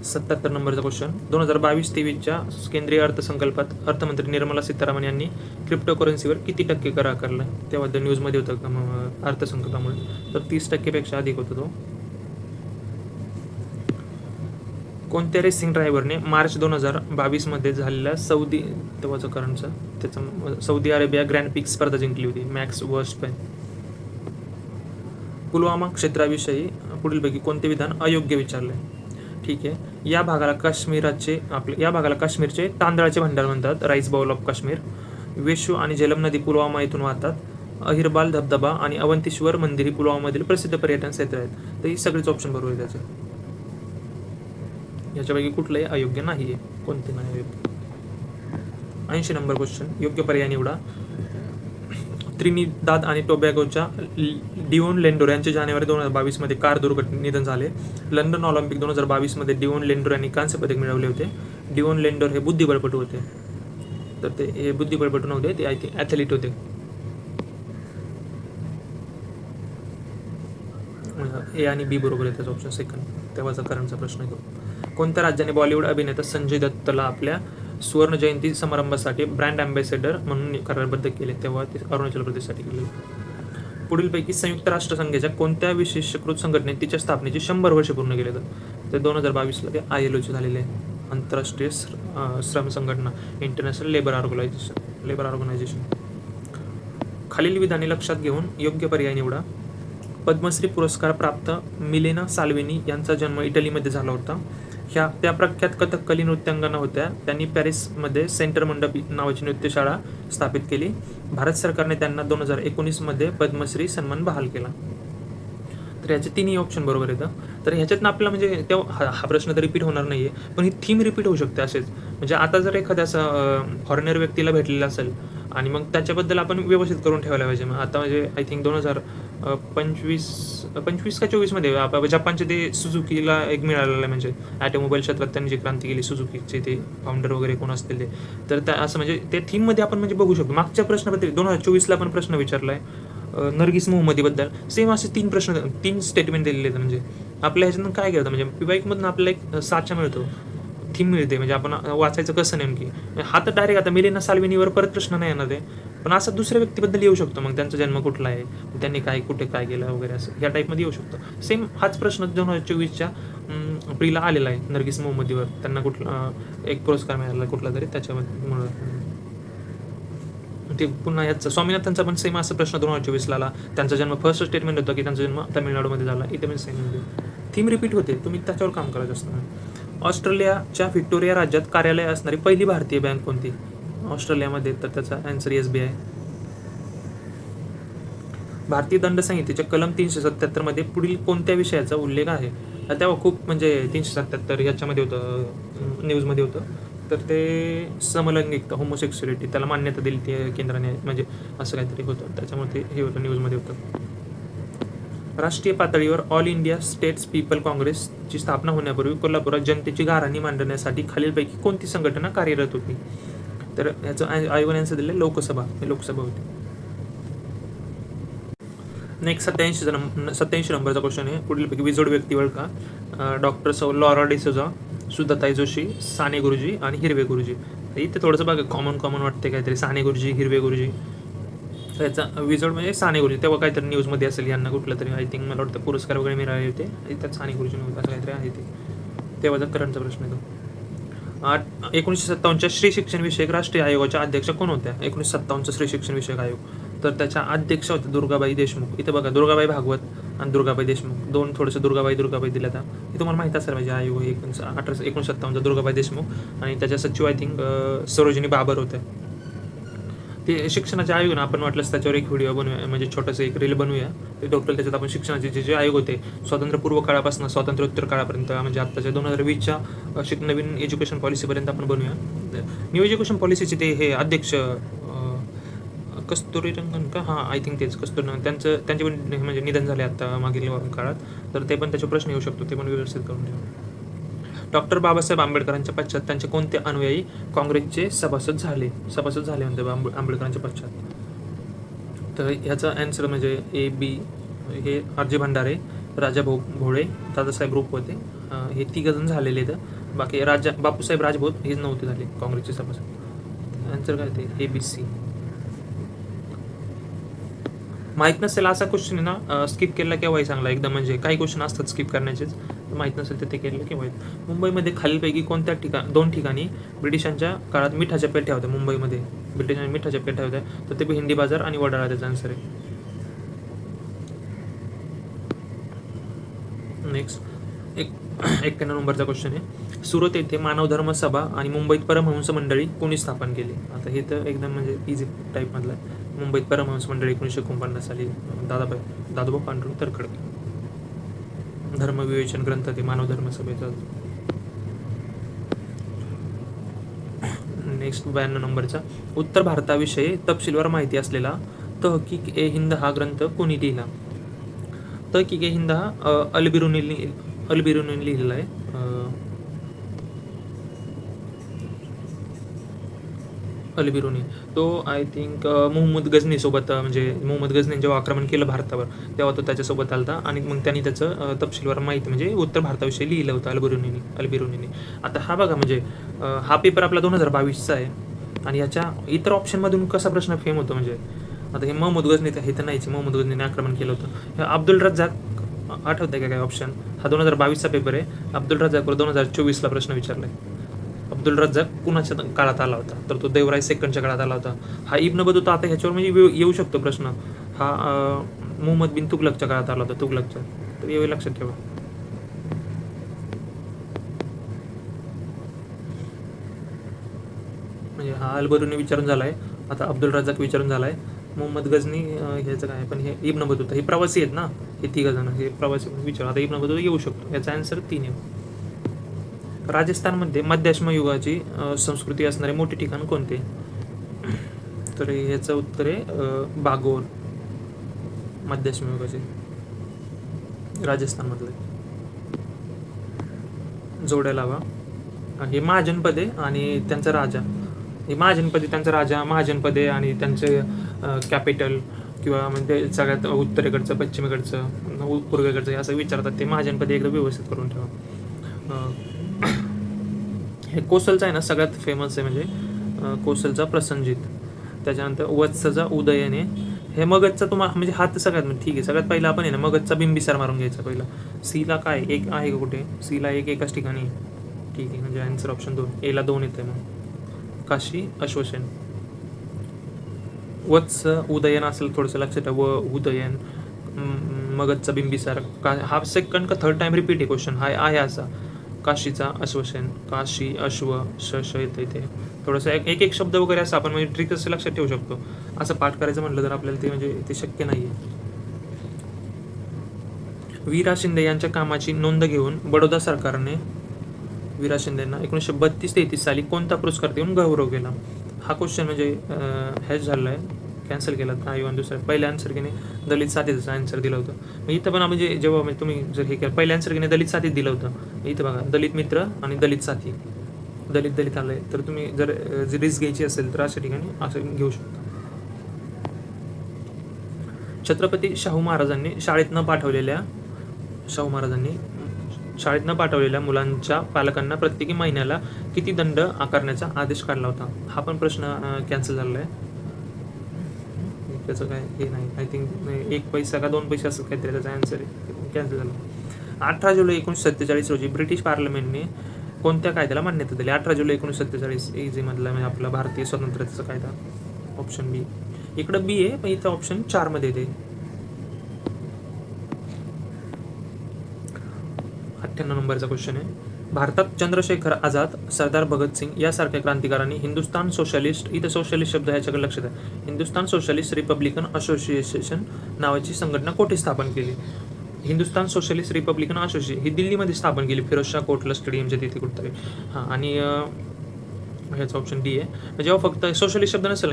सत्याहत्तर नंबरचा क्वेश्चन. 2022-23च्या केंद्रीय अर्थसंकल्पात अर्थमंत्री निर्मला सीतारामन यांनी क्रिप्टोकरन्सीवर किती टक्के कर आकारला? तेव्हा तर न्यूजमध्ये होतं का मग अर्थसंकल्पामुळे, तर 30% अधिक होता तो. कोणत्या रेसिंग ड्रायव्हरने मार्च 2022 झालेल्या सौदी अरेबिया ग्रँड पिक्स स्पर्धा जिंकली होती? मॅक्स वर्स्टपेन. पुलवामा क्षेत्राविषयी पुढीलपैकी कोणते विधान अयोग्य विचारले? ठीक आहे. या भागाला काश्मीरचे तांदळाचे भांडार म्हणतात, राईस बाउल ऑफ काश्मीर. वेशू आणि झेलम नदी पुलवामा येथून वाहतात. अहिरबाल धबधबा आणि अवंतीश्वर मंदिर पुलवामामधील प्रसिद्ध पर्यटन क्षेत्र आहेत. तर ही सगळीच ऑप्शन बरोबर आहे त्याचे. याच्यापैकी कुठलंही अयोग्य नाही आहे. कोणते नाही अयोग्य? 80 नंबर क्वेश्चन. योग्य पर्याय निवडा. त्रिनिदाद आणि टोबॅगोच्या डिओन लेंडोर यांचे जानेवारी 2022 कार दुर्घटनेत निधन झाले. लंडन ऑलिम्पिक 2022 डिओन लेंडोर यांनी कांस्य पदक मिळवले होते. डिओन लेंडोर हे बुद्धिबळपटू होते. तर ते हे बुद्धिबळपटू नव्हते, ते आय थिंक ॲथलीट होते. ए आणि बी बरोबर आहे त्याचा ऑप्शन सेकंड. तेव्हाचा करंटचा प्रश्न आहे तो. कोणत्या राज्याने बॉलिवूड अभिनेता संजय दत्तला आपल्या सुवर्ण जयंती समारंभासाठी ब्रँड अँबॅसेडर म्हणून करारबद्ध केले? तेव्हा ते अरुणाचल प्रदेशसाठी केले. पुढीलपैकी संयुक्त राष्ट्रसंघाच्या कोणत्या विशेषीकृत संघटनेत तिच्या स्थापनेची 100 वर्षे पूर्ण केले जातात? तर 2022 ते ILOचे झालेले आहे, आंतरराष्ट्रीय श्रम संघटना, इंटरनॅशनल लेबर ऑर्गनायझेशन. खालील विधाने लक्षात घेऊन योग्य पर्याय निवडा. पद्मश्री पुरस्कार प्राप्त मिलेना साल्विनी यांचा जन्म इटलीमध्ये झाला होता. त्या प्रख्यात कथकली नृत्यांगना होत्या. त्यांनी पॅरिसमध्ये सेंटर मंडप नावाची नृत्यशाळा स्थापित केली. भारत सरकारने त्यांना 2019 पद्मश्री सन्मान बहाल केला. तर ह्याचे तिन्ही ऑप्शन बरोबर येतं. तर ह्याच्यातनं आपला म्हणजे तेव्हा हा प्रश्न तर रिपीट होणार नाही आहे, पण ही थीम रिपीट होऊ शकते असेच. म्हणजे आता जर एखाद्या फॉरेनर व्यक्तीला भेटलेला असेल आणि मग त्याच्याबद्दल आपण व्यवस्थित करून ठेवायला पाहिजे. मग आता म्हणजे आय थिंक 2025 का 24 जपानचे ते सुझुकीला एक मिळालेलं आहे. म्हणजे ॲटोमोबाईल क्षेत्रात त्यांनी जी क्रांती केली, सुझुकीचे ते फाउंडर वगैरे कोण असतील ते. तर त्या असं म्हणजे ते थीममध्ये आपण म्हणजे बघू शकतो. मागच्या प्रश्नाबद्दल 2024 पण प्रश्न विचारला आहे नरगिस मोहम्मदीबद्दल. सेम असे 3 स्टेटमेंट दिलेले आहेत. म्हणजे आपल्या ह्याच्यातून काय करतं, म्हणजे पिबाईकमधून आपल्याला एक साचा मिळतो, थीम मिळते. म्हणजे आपण वाचायचं कसं नेमकी. हा तर डायरेक्ट आता मिलेना साल्विनीवर परत प्रश्न नाही येणार आहे, पण असं दुसऱ्या व्यक्तीबद्दल येऊ शकतो. मग त्यांचा जन्म कुठला आहे, त्यांनी कुठे काय केलं वगैरे, असं या टाईपमध्ये येऊ शकतो. सेम हाच प्रश्न 2024च्या प्रीला आलेला आहे नरगिस मोहम्मदीवर. त्यांना कुठला एक पुरस्कार मिळाला कुठला तरी, त्याच्यामध्ये ते पुन्हा याचा स्वामीनाथनचा पण सेम असा प्रश्न 2024 आला. त्यांचा जन्म फर्स्ट स्टेटमेंट होता की त्यांचा जन्म तामिळनाडूमध्ये झाला. इथे पण सेम म्हणजे थीम रिपीट होते. तुम्ही त्याच्यावर काम करायचं असतं. ऑस्ट्रेलियाच्या व्हिक्टोरिया राज्यात कार्यालय असणारी पहिली भारतीय बँक कोणती ऑस्ट्रेलियामध्ये? तर त्याचा आन्सर SBI. भारतीय दंड संहितेच्या कलम 377 पुढील कोणत्या विषयाचा उल्लेख आहे? तेव्हा खूप म्हणजे 377 याच्यामध्ये होतं, न्यूजमध्ये होतं. तर ते समलैंगिकता, होमोसेक्सुअलिटी, त्याला मान्यता दिली ती केंद्राने, म्हणजे असं काहीतरी होतं. त्याच्यामुळे ते हे होतं, न्यूजमध्ये होतं. राष्ट्रीय पातळीवर ऑल इंडिया स्टेट्स पीपल काँग्रेसची स्थापना होण्यापूर्वी कोल्हापुरात जनतेची गाऱ्हाणी मांडण्यासाठी खालीलपैकी कोणती संघटना कार्यरत होती? तर ह्याचं आयोगाने आन्सर दिले लोकसभा होती. नेक्स्ट 87 नंबरचा क्वेश्चन आहे. पुढीलपैकी विजोड व्यक्ती ओळखा. डॉक्टर लॉरा डिसोजा, सुधाताई जोशी, साने गुरुजी आणि हिरवे गुरुजी. इथे थोडंसं बघा कॉमन वाटते काहीतरी, साने गुरुजी, हिरवे गुरुजी. याचा विजोड म्हणजे साने गुरुजी. तेव्हा काहीतरी न्यूजमध्ये असेल यांना कुठलं तरी, आय थिंक मला वाटतं पुरस्कार वगैरे मिळाले होते. त्यात साने गुरुजी नव्हतं, असं काहीतरी आहे ते. तेव्हाचा करंटचा प्रश्न आहे तो. 1957च्या स्त्री शिक्षण विषयक राष्ट्रीय आयोगाच्या अध्यक्ष कोण होत्या? 1957चा स्त्री शिक्षण विषयक आयोग. तर त्याच्या अध्यक्ष होत्या दुर्गाबाई देशमुख. इथे बघा दुर्गाबाई भागवत आणि दुर्गाबाई देशमुख, दोन थोडंसं दुर्गाबाई दिल्या त्या. हे तुम्हाला माहीत असेल म्हणजे आयोग 1957चा दुर्गाबाई देशमुख, आणि त्याच्या सचिव आय थिंक सरोजिनी बाबर होत्या. ते शिक्षणाचे आयोग ना, आपण वाटलंच त्याच्यावर एक व्हिडिओ बनवूया, म्हणजे छोटंसं एक रील बनवूया. ते टोटल त्याच्यात आपण शिक्षणाचे जे आयोग होते स्वातंत्र्यपूर्व काळापासून स्वातंत्र्योत्तर काळापर्यंत, म्हणजे आत्ताच्या 2020च्या नवीन एज्युकेशन पॉलिसीपर्यंत आपण बनवूया. न्यू एज्युकेशन पॉलिसीचे ते हे अध्यक्ष कस्तुरी रंगन का, हां आय थिंक तेच कस्तुरी रंगन. त्यांचे पण म्हणजे निधन झाले आता मागील काळात. तर ते पण त्याचे प्रश्न येऊ शकतो, ते पण व्यवस्थित करून ठेवा. डॉक्टर बाबासाहेब आंबेडकरांच्या पश्चात त्यांचे कोणते अनुयायी काँग्रेसचे सभासद झाले म्हणते आंबेडकरांच्या पश्चात. तर ह्याचा आन्सर म्हणजे ए बी, हे आर.जी. भंडारे, राजाभाऊ भोळे, दादासाहेब रूप होते, हे तिघजण झालेले आहेत. बाकी बापूसाहेब राजभोत हेच नव्हते झाले काँग्रेसचे सभासद. आन्सर काय ते ए बी सी. माहीत नसेल असा क्वेश्चन आहे ना, स्किप केला केव्हाही चांगला एकदम. म्हणजे काही क्वेश्चन असतात स्किप करण्याचेच, माहीत नसेल तर ते केलं केव्हाही. मुंबईमध्ये खालीलपैकी कोणत्या दोन ठिकाणी ब्रिटिशांच्या काळात मिठाच्या पेठ्या होत्या? मुंबईमध्ये ब्रिटिशांच्या मिठाच्या पेठ्या होत्या, तर ते हिंदी बाजार आणि वडाळा त्याचा आन्सर आहे. नेक्स्ट 91 नंबरचा क्वेश्चन आहे. सुरत येथे मानव धर्म सभा आणि मुंबईत परमहंस मंडळी कोणी स्थापन केली? आता हे तर एकदम म्हणजे इझी टाईपमधलं आहे. मुंबईत परमहंस मंडळी 1949 साली दादोबा पांडुरंग तरखडकर. धर्मविवेचन ग्रंथ ते मानव धर्म सभेचा. नेक्स्ट 92 नंबरचा. उत्तर भारताविषयी तपशीलवार माहिती असलेला तहकीक ए हिंद हा ग्रंथ कोणी लिहिला? तहकीक ए हिंद हा अलबिरुनी लिहिलेला आहे. अलबिरुनी तो आय थिंक मोहम्मद गझनी सोबत, म्हणजे मोहम्मद गझनीने जेव्हा आक्रमण केलं भारतावर तेव्हा तो त्याच्यासोबत आलता आणि मग त्यांनी त्याचं तपशीलवार माहिती म्हणजे उत्तर भारताविषयी लिहिलं होतं अलबिरुनीने. आता हा बघा म्हणजे हा पेपर आपला 2022चा आहे आणि याच्या इतर ऑप्शनमधून कसा प्रश्न फेम होतो म्हणजे आता हे मोहम्मद गझनी हे तर नाहीच, मोहम्मद गझनीने आक्रमण केलं होतं. अब्दुल रज्जाक आठवत आहे का काय ऑप्शन? हा 2022चा पेपर आहे. अब्दुल रज्जाकवर 2024ला प्रश्न विचारलाय. अब्दुल रज्जाक कुणाच्या काळात आला होता? तर तो देवराय सेकंडच्या काळात आला होता. हा इब्न बतूता आता ह्याच्यावर म्हणजे येऊ शकतो प्रश्न. हा मुहम्मद बिन तुगलकच्या काळात आला होता, तुगलकच्या. तर एवढे लक्षात ठेवा. म्हणजे हा अलबरुनी विचारून झालाय, आता अब्दुल रज्जाक विचारून झालाय, मोहम्मद गझनी ह्याचं काय, पण हे इब्न बतूता हे प्रवासी आहेत ना, हे तिघजण हे प्रवासी विचार. आता इब्न बतूता येऊ शकतो. याचा आन्सर 3 आहे. राजस्थानमध्ये मध्याश्म युगाची संस्कृती असणारे मोठे ठिकाण कोणते? तर ह्याचं उत्तर आहे बागोर. मध्याश्म युगाचे राजस्थानमधले. जोड्या लावा. हे महाजनपद आहे आणि त्यांचा राजा. हे महाजनपद त्यांचा राजा, महाजनपद आहे आणि त्यांचे कॅपिटल किंवा म्हणजे सगळ्यात उत्तरेकडचं, पश्चिमेकडचं, पूर्वेकडचं असं विचारतात. ते महाजनपद एकदा व्यवस्थित करून ठेवा. हे कोसलचा आहे ना सगळ्यात फेमस आहे, म्हणजे कोसलचा प्रसंजित. त्याच्यानंतर वत्सचा उदयने. हे मगधचा तुम्हाला म्हणजे हात सगळ्यात म्हणजे ठीक आहे. सगळ्यात पहिला आपण आहे ना मगधचा बिंबिसार मारून घ्यायचा पहिला. सीला काय एक आहे का कुठे? सीला एकाच ठिकाणी. ठीक आहे, म्हणजे आन्सर ऑप्शन 2. एला 2 येते. मग काशी अश्वसेन. वत्स उदयन असेल थोडंसं लक्षात ठेवा. उदयन मगधचा बिंबिसार. हा सेकंड का थर्ड टाइम रिपीट आहे क्वेश्चन. हा आहे असा. काशीचा अश्वसेन. काशी अश्व श येतं इथे. थोडंसं एक शब्द वगैरे असं आपण म्हणजे ट्रिक असं लक्षात ठेवू शकतो. असं पाठ करायचं म्हटलं तर आपल्याला ते म्हणजे ते शक्य नाही आहे. वीरा शिंदे यांच्या कामाची नोंद घेऊन बडोदा सरकारने वीरा शिंदेंना 1932-33 साली कोणता पुरस्कार देऊन गौरव केला? हा क्वेश्चन म्हणजे हॅच झाला आहे, कॅन्सल केला. हा दुसरा पहिल्या आन्सर केने दलित साथीचं आन्सर दिलं होतं. मग इथं पण म्हणजे जेव्हा म्हणजे तुम्ही जर हे केलं पहिल्या आन्सर केने दलित साथीत दिलं होतं. इथं बघा दलित मित्र आणि दलित साथी. दलित आलं आहे तर तुम्ही जर रिस्क घ्यायची असेल तर अशा ठिकाणी असं घेऊ शकता. छत्रपती शाहू महाराजांनी शाळेत न पाठवलेल्या मुलांच्या पालकांना प्रत्येकी महिन्याला किती दंड आकारण्याचा आदेश काढला होता? हा पण प्रश्न कॅन्सल झालेला आहे. त्याचं काय हे नाही, आय थिंक 1 पैसा का 2 पैसे असं काहीतरी त्याचा आन्सर आहे, कॅन्सल झालं. 18 जुलै 1947 रोजी ब्रिटिश पार्लमेंटने कोणत्या कायद्याला मान्यता दिली? 18 जुलै 1947 इझीमधला म्हणजे आपला भारतीय स्वातंत्र्याचा कायदा. ऑप्शन बी. इकडं बी आहे पण इथं ऑप्शन 4 मध्ये येते. 98 नंबरचा क्वेश्चन आहे. भारतात चंद्रशेखर आझाद, सरदार भगतसिंग यासारख्या क्रांतिकारांनी हिंदुस्तान सोशलिस्ट, इथं सोशलिस्ट शब्द ह्याच्याकडे लक्षात आहे, हिंदुस्तान सोशलिस्ट रिपब्लिकन असोसिएशन नावाची संघटना कोठे स्थापन केली? हिंदुस्तान सोशलिस्ट रिपब्लिकन असोसिएशन ही दिल्लीमध्ये स्थापन केली, फिरोजशाह कोटला स्टेडियमच्या तिथे कुठतरी. हां, आणि ह्याचा ऑप्शन डी आहे. जेव्हा फक्त सोशलिस्ट शब्द नसेल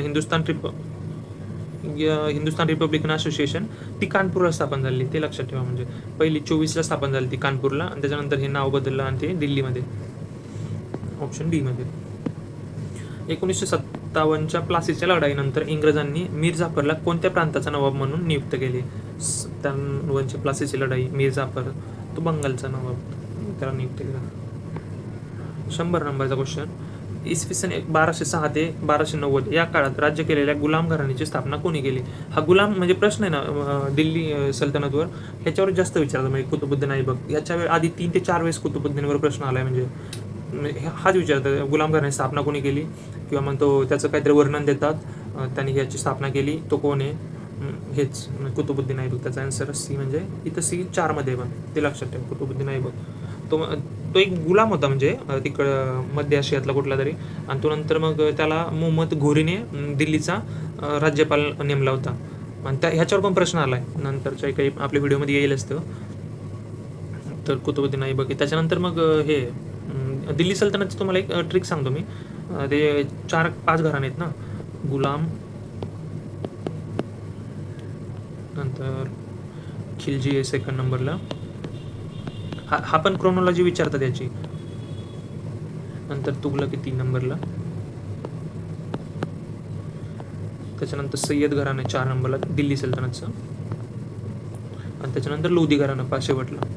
हिंदुस्थान रिपब्लिकन असोसिएशन ती कानपूरला स्थापन झाली, ते लक्षात ठेवा. म्हणजे पहिली 24ला स्थापन झाली ती कानपूरला, आणि त्याच्यानंतर हे नाव बदललं आणि ते दिल्लीमध्ये. ऑप्शन डी मध्ये. 1957च्या प्लासीच्या लढाईनंतर इंग्रजांनी मीर जाफरला कोणत्या प्रांताचा नवाब म्हणून नियुक्त केले? 57ची प्लासीची लढाई, मीर जाफर तो बंगालचा नवाब, त्याला नियुक्त केला. 100 नंबरचा क्वेश्चन. इसवी सन 1206 ते 1290 या काळात राज्य केलेल्या गुलाम घराण्याची स्थापना कोणी केली? हा गुलाम म्हणजे प्रश्न आहे ना दिल्ली सल्तनतवर, ह्याच्यावर जास्त विचारतात. म्हणजे कुतुबुद्दीन ऐबक याच्या आधी 3 ते 4 वेळेस कुतुबुद्दीनवर प्रश्न आलाय. म्हणजे हाच विचारतात गुलाम घराण्याची स्थापना कोणी केली, किंवा मग तो त्याचं काहीतरी वर्णन देतात, त्यांनी ह्याची स्थापना केली, तो कोण आहे, हेच कुतुबुद्दीन ऐबक. त्याचा आन्सर सी, म्हणजे इथं सी 4मध्ये पण, ते लक्षात ठेवा. कुतुबुद्दीन ऐबक तो एक गुलाम होता, म्हणजे तिकडं मध्य आशियातला कुठला तरी, आणि तो नंतर मग त्याला मोहम्मद घोरीने दिल्लीचा राज्यपाल नेमला होता. आणि ह्याच्यावर पण प्रश्न आलाय नंतरच्या काही आपल्या व्हिडिओमध्ये येईल असतं. तर कुतुबुद्दीन ऐबक. त्याच्यानंतर मग हे दिल्ली सल्तनतचं तुम्हाला एक ट्रिक सांगतो मी. ते 4-5 घराणे आहेत ना, गुलाम, नंतर खिलजी आहे 2nd नंबरला, हा पण क्रोनॉलॉजी विचारतात याची. नंतर तुगलक आहे 3 नंबरला, त्याच्यानंतर सय्यद घराणं 4 नंबरला दिल्ली सल्तनतचं, आणि त्याच्यानंतर लोधी घराणं शेवटला.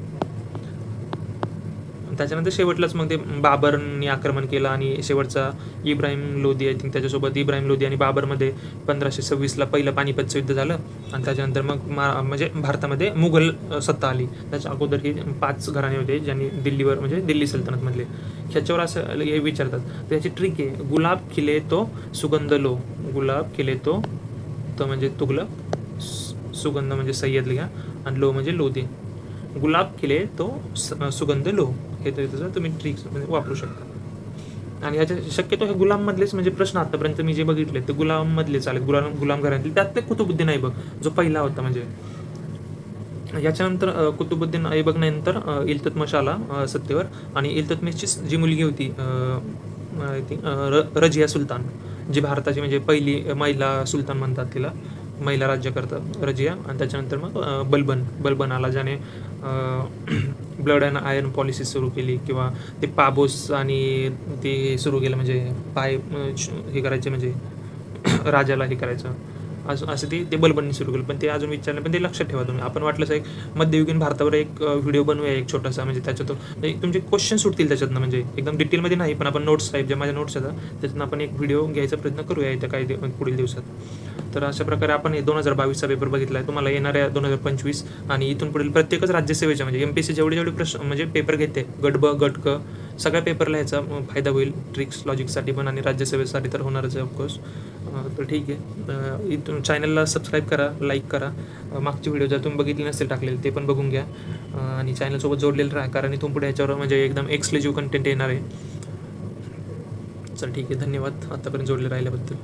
त्याच्यानंतर शेवटलाच मग ते बाबरनी आक्रमण केलं, आणि शेवटचा इब्राहिम लोधी, आय थिंक त्याच्यासोबत इब्राहिम लोधी आणि बाबरमध्ये 1526ला पहिलं पानिपतचं युद्ध झालं, आणि त्याच्यानंतर मग म्हणजे भारतामध्ये मुघल सत्ता आली. त्याच्या अगोदर हे 5 घराणे होते ज्यांनी दिल्लीवर, म्हणजे दिल्ली सल्तनतमधले. ह्याच्यावर असं हे विचारतात. तर ह्याची ट्रिक आहे, गुलाब खिले तो सुगंध लो, गुलाब खिले तो म्हणजे तुगलक, सुगंध म्हणजे सय्यद घ्या, आणि लो म्हणजे लोधी. गुलाब खिले तो सुगंध लो, हे त्याचं तुम्ही ट्रिक्स म्हणजे वापरू शकता. आणि ह्याच्या शक्यतो हे गुलाममधलेच म्हणजे प्रश्न आतापर्यंत मी जे बघितले ते गुलाममधलेच आले, गुलाम घराण्यातले. त्यातले कुतुबुद्दीन ऐबक जो पहिला होता. म्हणजे याच्यानंतर कुतुबुद्दीन ऐबक नंतर इल्ततमिश आला सत्तेवर, आणि इल्ततमिशची जी मुलगी होती आय थिंक रजिया सुलतान, जी भारताची म्हणजे पहिली महिला सुलतान म्हणतात तिला, महिला राज्यकर्ता रजिया. आणि त्याच्यानंतर मग बलबन आला, ज्याने ब्लड अँड आयर्न पॉलिसी सुरू केली, किंवा ते पाबोस आणि ते सुरू केलं, म्हणजे पाय हे करायचे, म्हणजे राजाला हे करायचं, असं ते बलबनने सुरू केलं. पण ते अजून विचारलं, पण ते लक्षात ठेवा तुम्ही. आपण वाटलंच एक मध्ययुगीन भारतावर एक व्हिडिओ बनवूया एक छोटासा, म्हणजे त्याच्यातून म्हणजे तुमचे क्वेश्चन सुटतील त्याच्यातनं, म्हणजे एकदम डिटेलमध्ये नाही, पण आपण नोट्स टाईप, ज्या माझ्या नोट्स आहेत त्याच्यातून आपण एक व्हिडिओ घ्यायचा प्रयत्न करूया येत्या काही पुढील दिवसात. तर अशा प्रकारे आपण हे 2022चा पेपर बघितला आहे. तुम्हाला येणाऱ्या 2025 आणि इथून पुढील प्रत्येकच राज्यसेवेच्या, म्हणजे MPSC जेवढे प्रश्न म्हणजे पेपर घेते, गट ब गट क सगळ्या पेपरला ह्याचा फायदा होईल, ट्रिक्स लॉजिकसाठी पण आणि राज्यसेवेसाठी तर होणारच आहे ऑफकोर्स. तर ठीक आहे, इथून चॅनलला सबस्क्राईब करा, लाईक करा. मागचे व्हिडिओ जर तुम्ही बघितले नसतील टाकलेले ते पण बघून घ्या, आणि चॅनलसोबत जोडलेलं राहा, कारण इथून पुढे ह्याच्यावर म्हणजे एकदम एक्सक्लुझिव्ह कंटेंट येणार आहे. चल ठीक आहे, धन्यवाद आतापर्यंत जोडले राहिल्याबद्दल.